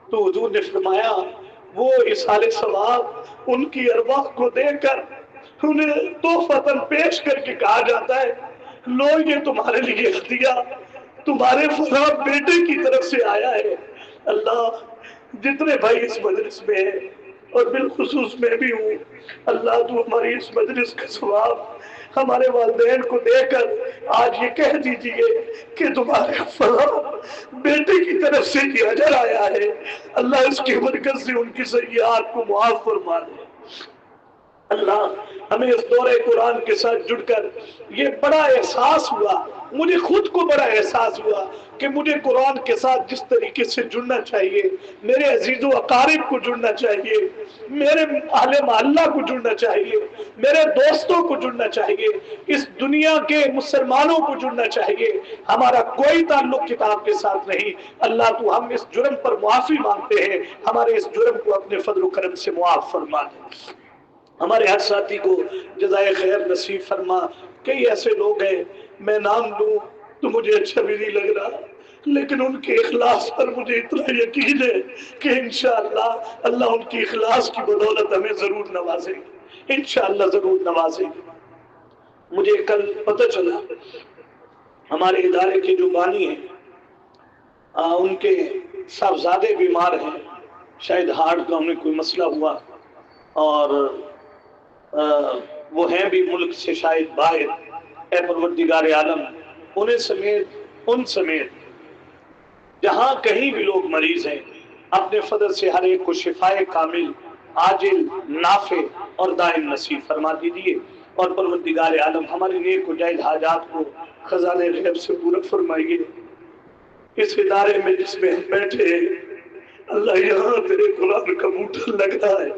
تو حضور نے فرمایا وہ اصالِ ثواب ان کی ارواح کو دے کر انہیں تحفۃً پیش کر کے کہا جاتا ہے، لو یہ تمہارے لیے ہدیہ تمہارے فلاں بیٹے کی طرف سے آیا ہے۔ اللہ جتنے بھائی اس مجلس میں ہیں اور بالخصوص میں بھی ہوں، اللہ تو ہماری اس مجلس کا ثواب ہمارے والدین کو دے کر آج یہ کہہ دیجئے کہ تمہارے فلاں بیٹے کی طرف سے یہ اجر آیا ہے، اللہ اس کی برکت سے ان کی سیئات کو معاف فرما دے۔ اللہ ہمیں اس دورہ قرآن کے ساتھ جڑ کر یہ بڑا احساس ہوا، مجھے خود کو بڑا احساس ہوا کہ مجھے قرآن کے ساتھ جس طریقے سے جڑنا چاہیے، میرے عزیز و اقارب کو جڑنا چاہیے، میرے اہل محلہ کو جڑنا چاہیے، میرے دوستوں کو جڑنا چاہیے، اس دنیا کے مسلمانوں کو جڑنا چاہیے، ہمارا کوئی تعلق کتاب کے ساتھ نہیں۔ اللہ تو ہم اس جرم پر معافی مانگتے ہیں، ہمارے اس جرم کو اپنے فضل و کرم سے معاف فرما دے۔ ہمارے ہر ساتھی کو جزائے خیر نصیب فرما۔ کئی ایسے لوگ ہیں میں نام لوں تو مجھے اچھا بھی نہیں لگ رہا، لیکن ان کے اخلاص پر مجھے اتنا یقین ہے کہ انشاءاللہ اللہ ان کی اخلاص کی بدولت ہمیں ضرور نوازے گی، انشاءاللہ ضرور نوازے گی۔ مجھے کل پتہ چلا ہمارے ادارے کے جو بانی ہیں ان کے صاحبزادے بیمار ہیں، شاید ہارٹ کا انہیں کوئی مسئلہ ہوا، اور وہ ہیں بھی ملک سے شاید باہر۔ اے پروردگار عالم انہیں سمیت ان سمیت جہاں کہیں بھی لوگ مریض ہیں، اپنے فضل سے ہر ایک کو شفائے کامل عاجل نافع اور دائم نصیب فرما دیجیے، اور پروردگار عالم ہمارے نیک و جائز حاجات کو خزانے غیب سے پورا فرمائیے۔ اس ادارے میں جس میں ہم بیٹھے ہیں اللہ یہاں تیرے قرآن کا بوٹا لگا ہے،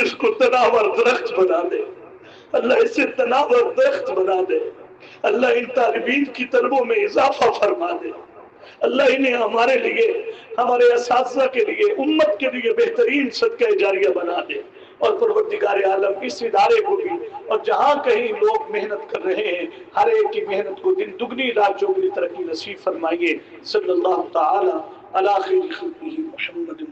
اس کو تناور درخت بنا دے، اللہ اسے تناور درخت بنا دے، اللہ ان طالبین کی طلبوں میں اضافہ فرما دے، اللہ انہیں ہمارے لیے، ہمارے اساتذہ کے لیے، امت کے لیے بہترین صدقہ جاریہ بنا دے، اور پروردگار عالم اس ادارے کو بھی اور جہاں کہیں لوگ محنت کر رہے ہیں ہر ایک کی محنت کو دن دگنی رات چوگنی ترقی نصیب فرمائیے۔ صلی اللہ تعالی علی خیر خلقہ محمد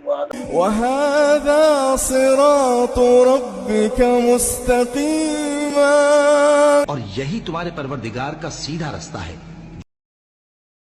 وهذا صراط ربك مستقيما، اور یہی تمہارے پروردگار کا سیدھا رستہ ہے۔